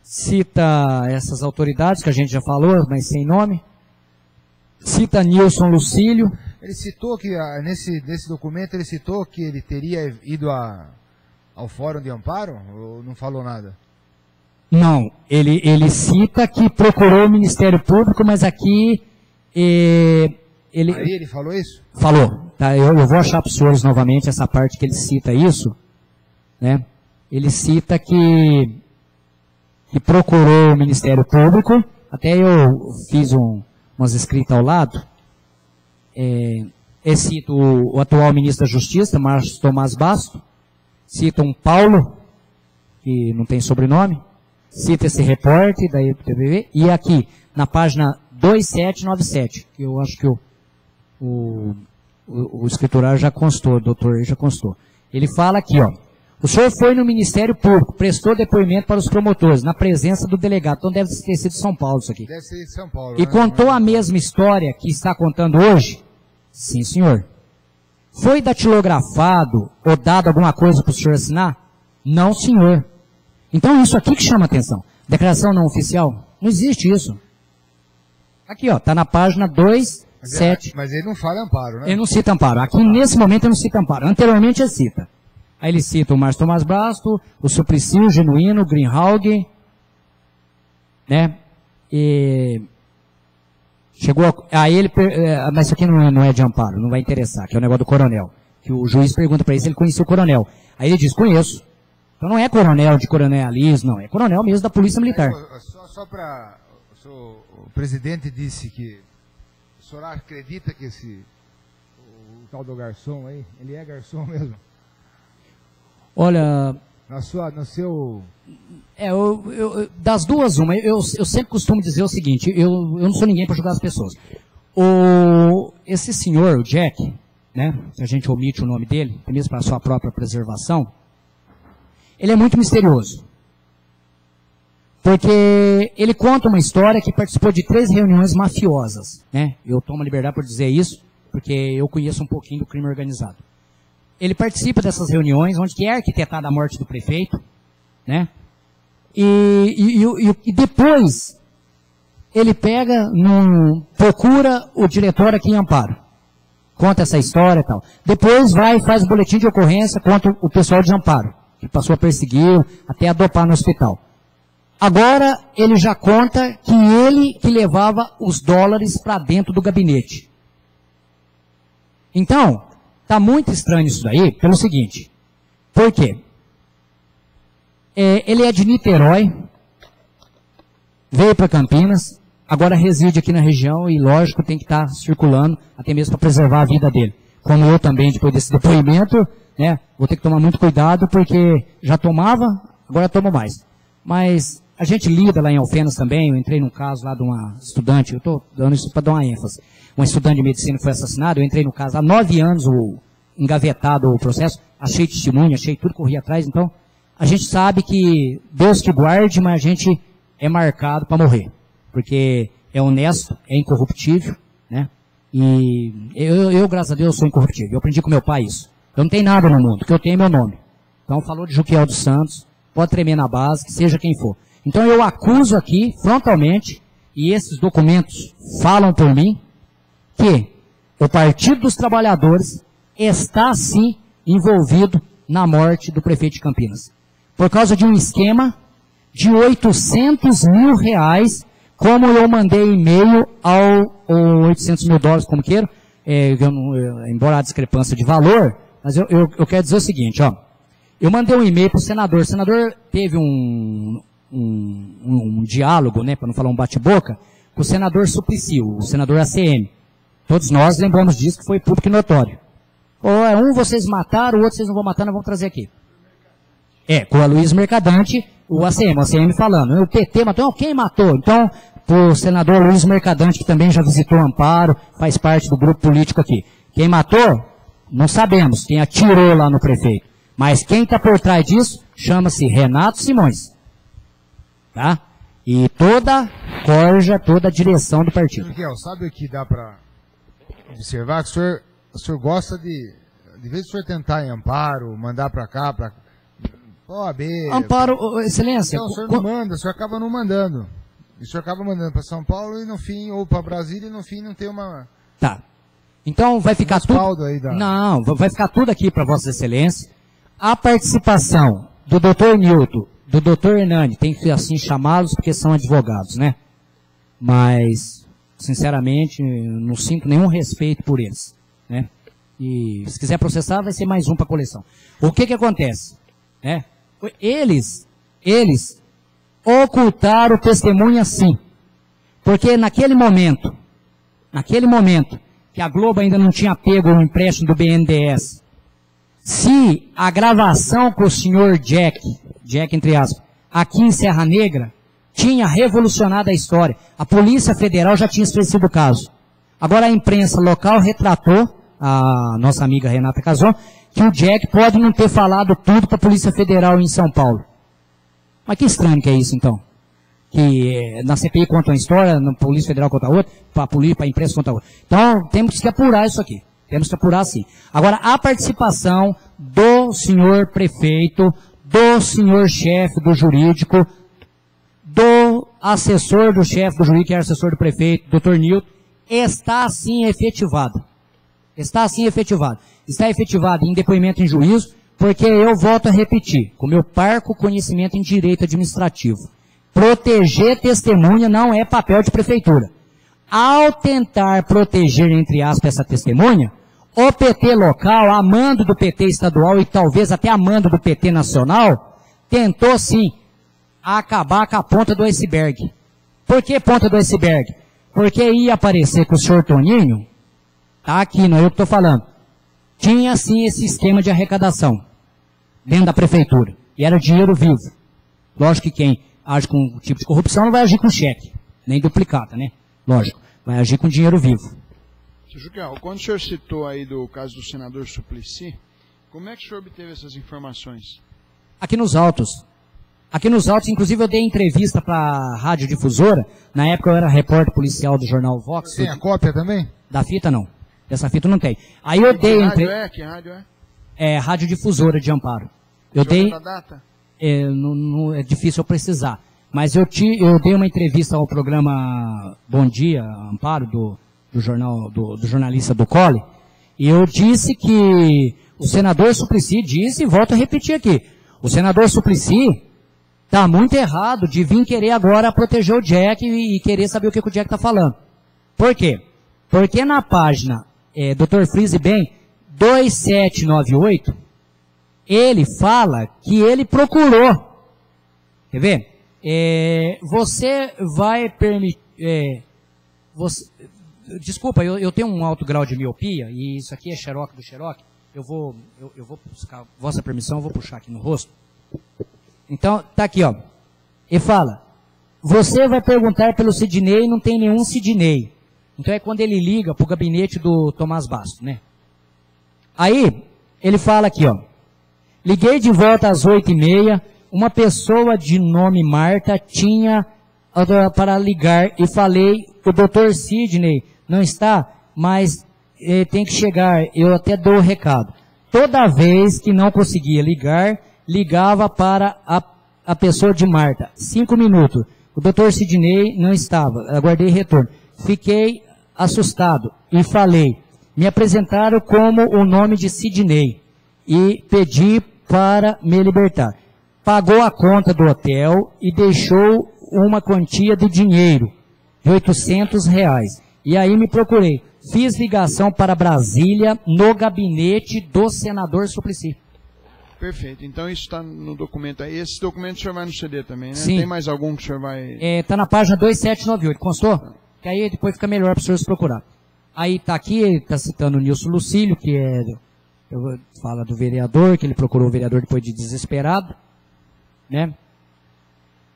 cita essas autoridades que a gente já falou, mas sem nome, cita Nilson Lucílio. Ele citou que, nesse documento, ele citou que ele teria ido ao Fórum de Amparo, ou não falou nada? Não, ele cita que procurou o Ministério Público, mas aqui Aí ele falou isso? Falou, tá? Eu vou achar para os senhores novamente essa parte que ele cita isso, né? Ele cita que procurou o Ministério Público, até eu fiz umas escritas ao lado, cito o atual ministro da Justiça, Márcio Tomás Basto, cita um Paulo, que não tem sobrenome, cita esse repórter da IPTV, e aqui, na página 2797, que eu acho que o escriturário já constou, o doutor já constou. Ele fala aqui, ó, o senhor foi no Ministério Público, prestou depoimento para os promotores, na presença do delegado, então deve ter sido de São Paulo isso aqui. Deve ser de São Paulo. E contou a mesma história que está contando hoje? Sim, senhor. Foi datilografado ou dado alguma coisa para o senhor assinar? Não, senhor. Então isso aqui que chama atenção. Declaração não oficial? Não existe isso. Aqui, ó, está na página 27. Mas ele não fala amparo, né? Ele não cita amparo. Aqui, nesse momento, ele não cita amparo. Anteriormente, ele cita. Aí ele cita o Márcio Tomás Basto, o Suplicy, o Genuíno, o Greenhalgh, né? E chegou aí ele, mas isso aqui não é de amparo, não vai interessar, que é o negócio do coronel. Que o juiz pergunta para ele se ele conhecia o coronel. Aí ele diz, conheço. Então não é coronel de coronelismo, não. É coronel mesmo da Polícia Militar. Só para... O presidente disse que o senhor acredita que o tal do garçom aí, ele é garçom mesmo? Olha... No seu... das duas, uma. Eu sempre costumo dizer o seguinte, eu não sou ninguém para julgar as pessoas. Esse senhor, o Jack, né, se a gente omite o nome dele, mesmo para a sua própria preservação, ele é muito misterioso. Porque ele conta uma história que participou de 3 reuniões mafiosas, né? Eu tomo a liberdade por dizer isso, porque eu conheço um pouquinho do crime organizado. Ele participa dessas reuniões, onde que é arquitetada a morte do prefeito, né? E depois ele pega, procura o diretor aqui em Amparo. Conta essa história e tal. Depois vai e faz o boletim de ocorrência contra o pessoal de Amparo, que passou a perseguir, até a dopar no hospital. Agora ele já conta que ele que levava os dólares para dentro do gabinete. Então, está muito estranho isso daí, pelo seguinte. Por quê? Ele é de Niterói, veio para Campinas, agora reside aqui na região e, lógico, tem que estar circulando, até mesmo para preservar a vida dele. Como eu também, depois desse depoimento, né, vou ter que tomar muito cuidado, porque já tomava, agora tomo mais. Mas a gente lida lá em Alfenas também, eu entrei num caso lá de uma estudante, eu estou dando isso para dar uma ênfase, uma estudante de medicina foi assassinada, eu entrei no caso há 9 anos, engavetado o processo, achei testemunha, achei tudo, corri atrás, então a gente sabe que Deus que guarde, mas a gente é marcado para morrer, porque é honesto, é incorruptível, né? E eu, graças a Deus, sou incorruptível. Eu aprendi com meu pai isso. Eu não tenho nada no mundo, o que eu tenho é meu nome. Então, falou de Juquiel dos Santos, pode tremer na base, que seja quem for. Então, eu acuso aqui, frontalmente, e esses documentos falam por mim, que o Partido dos Trabalhadores está, sim, envolvido na morte do prefeito de Campinas. Por causa de um esquema de R$800 mil, como eu mandei e-mail ao $800 mil, como queiro, embora a discrepância de valor, mas eu quero dizer o seguinte, ó, eu mandei um e-mail para o senador teve um diálogo, né, para não falar um bate-boca, com o senador Suplicy, o senador ACM. Todos nós lembramos disso, que foi público e notório. Um vocês mataram, o outro vocês não vão matar, nós vamos trazer aqui. Com a Luiz Mercadante, o ACM falando, o PT matou, quem matou? Então, o senador Luiz Mercadante, que também já visitou Amparo, faz parte do grupo político aqui. Quem matou? Não sabemos, quem atirou lá no prefeito. Mas quem está por trás disso, chama-se Renato Simões. Tá? E toda a corja, toda a direção do partido. Miguel, sabe o que dá para observar? Que o senhor gosta de vez o senhor tentar em Amparo, mandar para cá, para OAB. Amparo, excelência. Então, o senhor não manda, o senhor acaba não mandando. O senhor acaba mandando para São Paulo e no fim, ou para Brasília e no fim não tem uma... Tá. Então vai ficar tudo... Aí Não, vai ficar tudo aqui para Vossa Excelência. A participação do Dr. Nilton, do Dr. Hernani, tem que assim chamá-los porque são advogados, né? Mas, sinceramente, não sinto nenhum respeito por eles, né? E se quiser processar, vai ser mais um para a coleção. O que que acontece? Né? Eles ocultaram testemunha sim. Porque naquele momento que a Globo ainda não tinha pego o empréstimo do BNDES, se a gravação com o senhor Jack entre aspas, aqui em Serra Negra, tinha revolucionado a história. A Polícia Federal já tinha esclarecido o caso. Agora a imprensa local retratou, a nossa amiga Renata Cazon, que o Jack pode não ter falado tudo para a Polícia Federal em São Paulo. Mas que estranho que é isso, então? Que na CPI conta uma história, na Polícia Federal conta outra, para a imprensa conta outra. Então, temos que apurar isso aqui. Temos que apurar sim. Agora, a participação do senhor prefeito, do senhor chefe do jurídico, do assessor do chefe do jurídico, que era assessor do prefeito, Dr. Nilton, está sim efetivado. Está sim efetivado. Está efetivado em depoimento em juízo, porque eu volto a repetir, com meu parco conhecimento em direito administrativo, proteger testemunha não é papel de prefeitura. Ao tentar proteger, entre aspas, essa testemunha, o PT local, a mando do PT estadual e talvez até a mando do PT nacional, tentou sim acabar com a ponta do iceberg. Por que ponta do iceberg? Porque ia aparecer que o senhor Toninho, tá aqui, não é eu que estou falando, tinha sim esse esquema de arrecadação dentro da prefeitura. E era dinheiro vivo. Lógico que quem age com um tipo de corrupção não vai agir com cheque, nem duplicata, né? Lógico, vai agir com dinheiro vivo. Juquiel, quando o senhor citou aí do caso do senador Suplicy, como é que o senhor obteve essas informações? Aqui nos autos. Aqui nos autos, inclusive eu dei entrevista para a Rádio Difusora, na época eu era repórter policial do jornal Vox. Tem a cópia também? Da fita não. Dessa fita não tem. Aí eu dei... Que rádio é? É Rádio Difusora de Amparo. Eu dei... Da data? É difícil eu precisar. Mas eu dei uma entrevista ao programa Bom Dia, Amparo, do jornalista do Cole, e eu disse que o senador Suplicy disse, e volto a repetir aqui, o senador Suplicy está muito errado de vir querer agora proteger o Jack e querer saber o que o Jack está falando. Por quê? Porque na página Dr. Freeze Bem 2798, ele fala que ele procurou. Quer ver? Você vai permitir... desculpa, eu tenho um alto grau de miopia, e isso aqui é xerox do xerox. Eu vou buscar, vossa permissão, eu vou puxar aqui no rosto. Então, tá aqui, ó. E fala, você vai perguntar pelo Sidney, não tem nenhum Sidney. Então é quando ele liga para o gabinete do Tomás Bastos, né? Aí, ele fala aqui, ó. Liguei de volta às 8h30, uma pessoa de nome Marta tinha para ligar e falei, o Dr. Sidney não está, mas tem que chegar, eu até dou o recado. Toda vez que não conseguia ligar, ligava para a pessoa de Marta. 5 minutos. O Dr. Sidney não estava, aguardei retorno. Fiquei assustado e falei, me apresentaram como o nome de Sidney e pedi para me libertar. Pagou a conta do hotel e deixou uma quantia de dinheiro, de R$800. E aí me procurei. Fiz ligação para Brasília no gabinete do senador Suplicy. Perfeito. Então isso está no documento aí. Esse documento o senhor vai no CD também, né? Sim. Tem mais algum que o senhor vai... Está na página 2798. Constou? Que aí depois fica melhor para os senhores procurar. Aí está aqui, ele está citando o Nilson Lucílio, que fala do vereador, que ele procurou o vereador depois de desesperado. Né?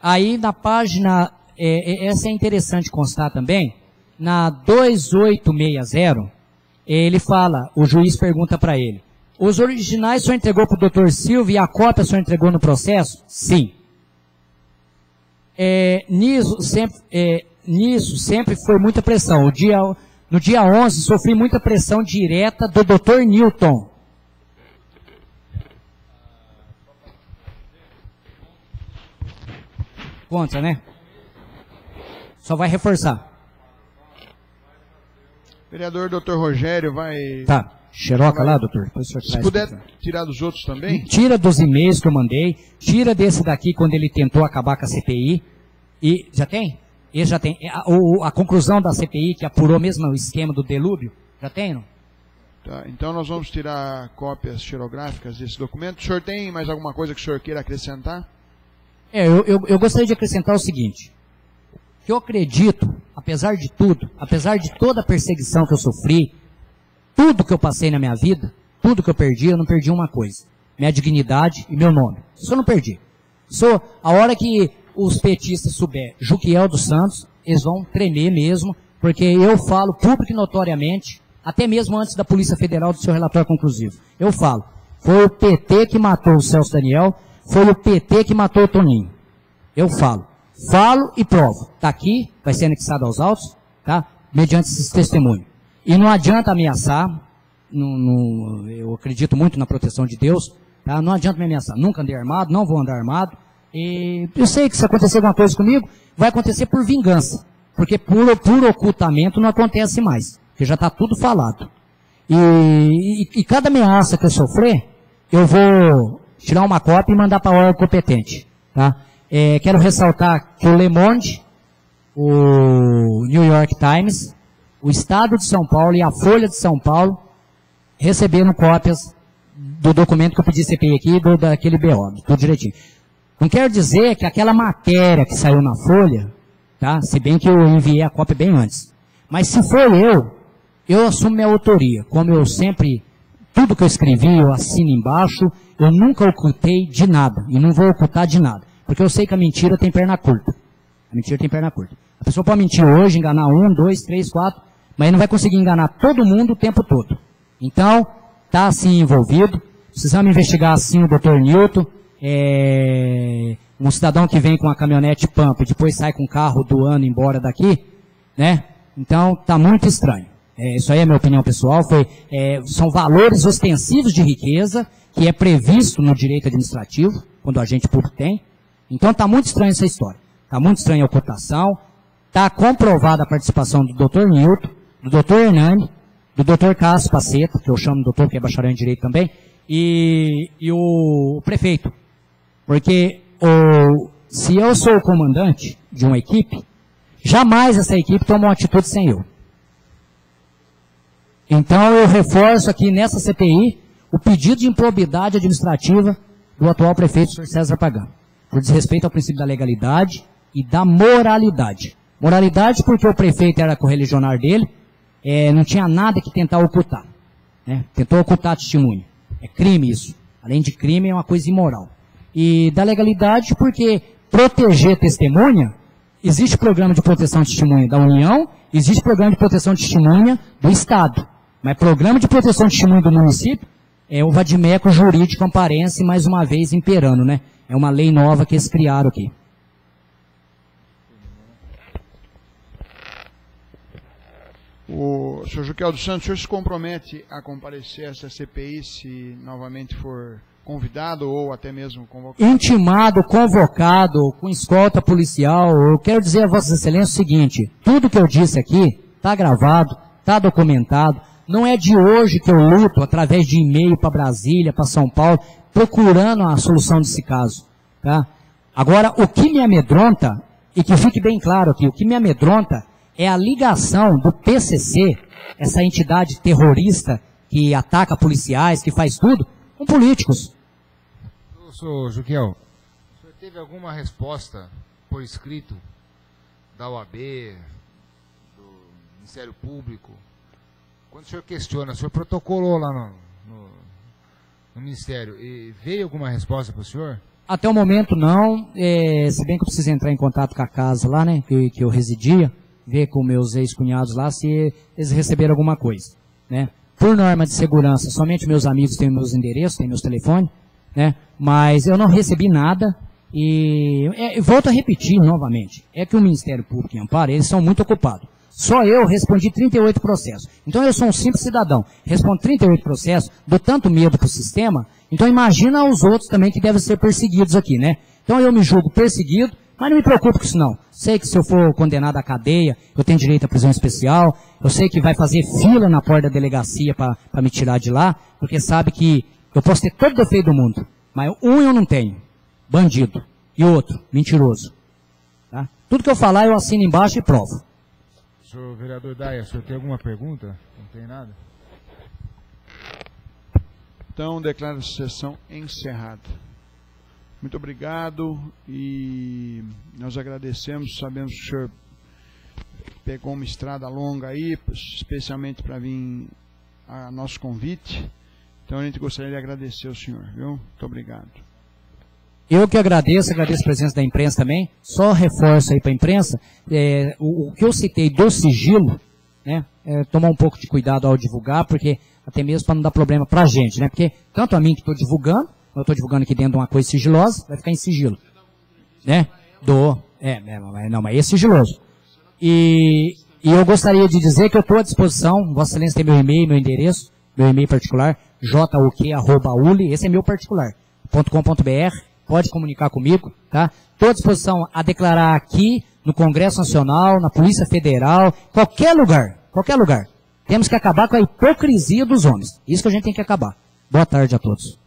Aí na página, essa é interessante constar também, na 2860, ele fala, o juiz pergunta para ele, os originais o senhor entregou para o Dr. Silvio e a cópia o senhor entregou no processo? Sim. Nisso sempre foi muita pressão. No dia 11 sofri muita pressão direta do Dr. Newton. Contra, né? Só vai reforçar. Vereador Dr. Rogério vai... Tá. Xeroca lá, doutor? Se puder tirar dos outros também. Tira dos e-mails que eu mandei. Tira desse daqui quando ele tentou acabar com a CPI. E já tem? Ele já tem. A conclusão da CPI, que apurou mesmo o esquema do delúbio, já tem, não? Tá, então nós vamos tirar cópias xerográficas desse documento. O senhor tem mais alguma coisa que o senhor queira acrescentar? Eu gostaria de acrescentar o seguinte. Que eu acredito, apesar de tudo, apesar de toda a perseguição que eu sofri, tudo que eu passei na minha vida, tudo que eu não perdi uma coisa. Minha dignidade e meu nome. Isso eu não perdi. A hora que os petistas souber Juquiel dos Santos, eles vão tremer mesmo, porque eu falo público e notoriamente, até mesmo antes da Polícia Federal do seu relatório conclusivo. Eu falo, foi o PT que matou o Celso Daniel, foi o PT que matou o Toninho. Eu falo e provo. Está aqui, vai ser anexado aos autos, tá? Mediante esses testemunhos. E não adianta ameaçar, eu acredito muito na proteção de Deus, tá? Não adianta me ameaçar. Nunca andei armado, não vou andar armado. E eu sei que se acontecer alguma coisa comigo, vai acontecer por vingança. Porque por ocultamento não acontece mais. Porque já está tudo falado. E cada ameaça que eu sofrer, eu vou tirar uma cópia e mandar para a órgão competente. Tá? Quero ressaltar que o Le Monde, o New York Times, o Estado de São Paulo e a Folha de São Paulo receberam cópias do documento que eu pedi CPI aqui, daquele BO, tudo direitinho. Não quero dizer que aquela matéria que saiu na Folha, tá? Se bem que eu enviei a cópia bem antes. Mas se for eu assumo minha autoria. Como eu sempre, tudo que eu escrevi, eu assino embaixo, eu nunca ocultei de nada. E não vou ocultar de nada. Porque eu sei que a mentira tem perna curta. A mentira tem perna curta. A pessoa pode mentir hoje, enganar 1, 2, 3, 4, mas não vai conseguir enganar todo mundo o tempo todo. Então, está assim envolvido. Precisamos investigar assim o Dr. Newton. Um cidadão que vem com uma caminhonete Pampa e depois sai com o carro do ano embora daqui, né? Então, está muito estranho. Isso aí é minha opinião pessoal. São valores ostensivos de riqueza que é previsto no direito administrativo, quando o agente público tem. Então, está muito estranho essa história. Está muito estranha a ocultação. Está comprovada a participação do Dr. Nilton, do Dr. Hernani, do Dr. Cássio Paceta, que eu chamo de doutor, que é bacharel em Direito também, e o prefeito. Porque se eu sou o comandante de uma equipe, jamais essa equipe toma uma atitude sem eu. Então eu reforço aqui nessa CPI o pedido de improbidade administrativa do atual prefeito, Sr. César Pagano, por desrespeito ao princípio da legalidade e da moralidade. Moralidade porque o prefeito era correligionário dele, não tinha nada que tentar ocultar. Né? Tentou ocultar a testemunha. É crime isso. Além de crime, é uma coisa imoral. E da legalidade porque proteger testemunha, existe programa de proteção de testemunha da União, existe programa de proteção de testemunha do Estado. Mas programa de proteção de testemunha do município é o vadimeco jurídico amparense, mais uma vez imperando, né? É uma lei nova que eles criaram aqui. O senhor Juquel dos Santos, o senhor se compromete a comparecer a essa CPI se novamente for convidado ou até mesmo convocado? Intimado, convocado, com escolta policial. Eu quero dizer a Vossa Excelência o seguinte, tudo que eu disse aqui está gravado, está documentado. Não é de hoje que eu luto através de e-mail para Brasília, para São Paulo, procurando a solução desse caso. Tá? Agora, o que me amedronta, e que fique bem claro aqui, o que me amedronta é a ligação do PCC, essa entidade terrorista que ataca policiais, que faz tudo, com políticos. Senhor Juquel, o senhor teve alguma resposta por escrito da OAB, do Ministério Público? Quando o senhor questiona, o senhor protocolou lá no Ministério, e veio alguma resposta para o senhor? Até o momento não, se bem que eu preciso entrar em contato com a casa lá, né, que eu residia, ver com meus ex-cunhados lá se eles receberam alguma coisa, né. Por norma de segurança, somente meus amigos têm meus endereços, têm meus telefones, né, mas eu não recebi nada e volto a repetir novamente, é que o Ministério Público e Amparo, eles são muito ocupados. Só eu respondi 38 processos. Então eu sou um simples cidadão. Respondo 38 processos, dou tanto medo para o sistema, então imagina os outros também que devem ser perseguidos aqui, né? Então eu me julgo perseguido, mas não me preocupo com isso não. Sei que se eu for condenado à cadeia, eu tenho direito à prisão especial, eu sei que vai fazer fila na porta da delegacia para me tirar de lá, porque sabe que eu posso ter todo defeito do mundo, mas um eu não tenho, bandido, e outro, mentiroso. Tá? Tudo que eu falar eu assino embaixo e provo. Senhor vereador Daia, o senhor tem alguma pergunta? Não tem nada? Então, declaro a sessão encerrada. Muito obrigado e nós agradecemos, sabemos que o senhor pegou uma estrada longa aí, especialmente para vir a nosso convite. Então, a gente gostaria de agradecer ao senhor, viu? Muito obrigado. Eu que agradeço a presença da imprensa também. Só reforço aí para a imprensa, o que eu citei do sigilo, né, tomar um pouco de cuidado ao divulgar, porque até mesmo para não dar problema para a gente, né, porque tanto a mim que estou divulgando, eu estou divulgando aqui dentro de uma coisa sigilosa, vai ficar em sigilo, né, mas é sigiloso. E eu gostaria de dizer que eu estou à disposição, Vossa Excelência tem meu e-mail, meu endereço, meu e-mail particular, juk@uli, esse é meu particular, .com.br. Pode comunicar comigo, tá? Estou à disposição a declarar aqui, no Congresso Nacional, na Polícia Federal, qualquer lugar, qualquer lugar. Temos que acabar com a hipocrisia dos homens. Isso que a gente tem que acabar. Boa tarde a todos.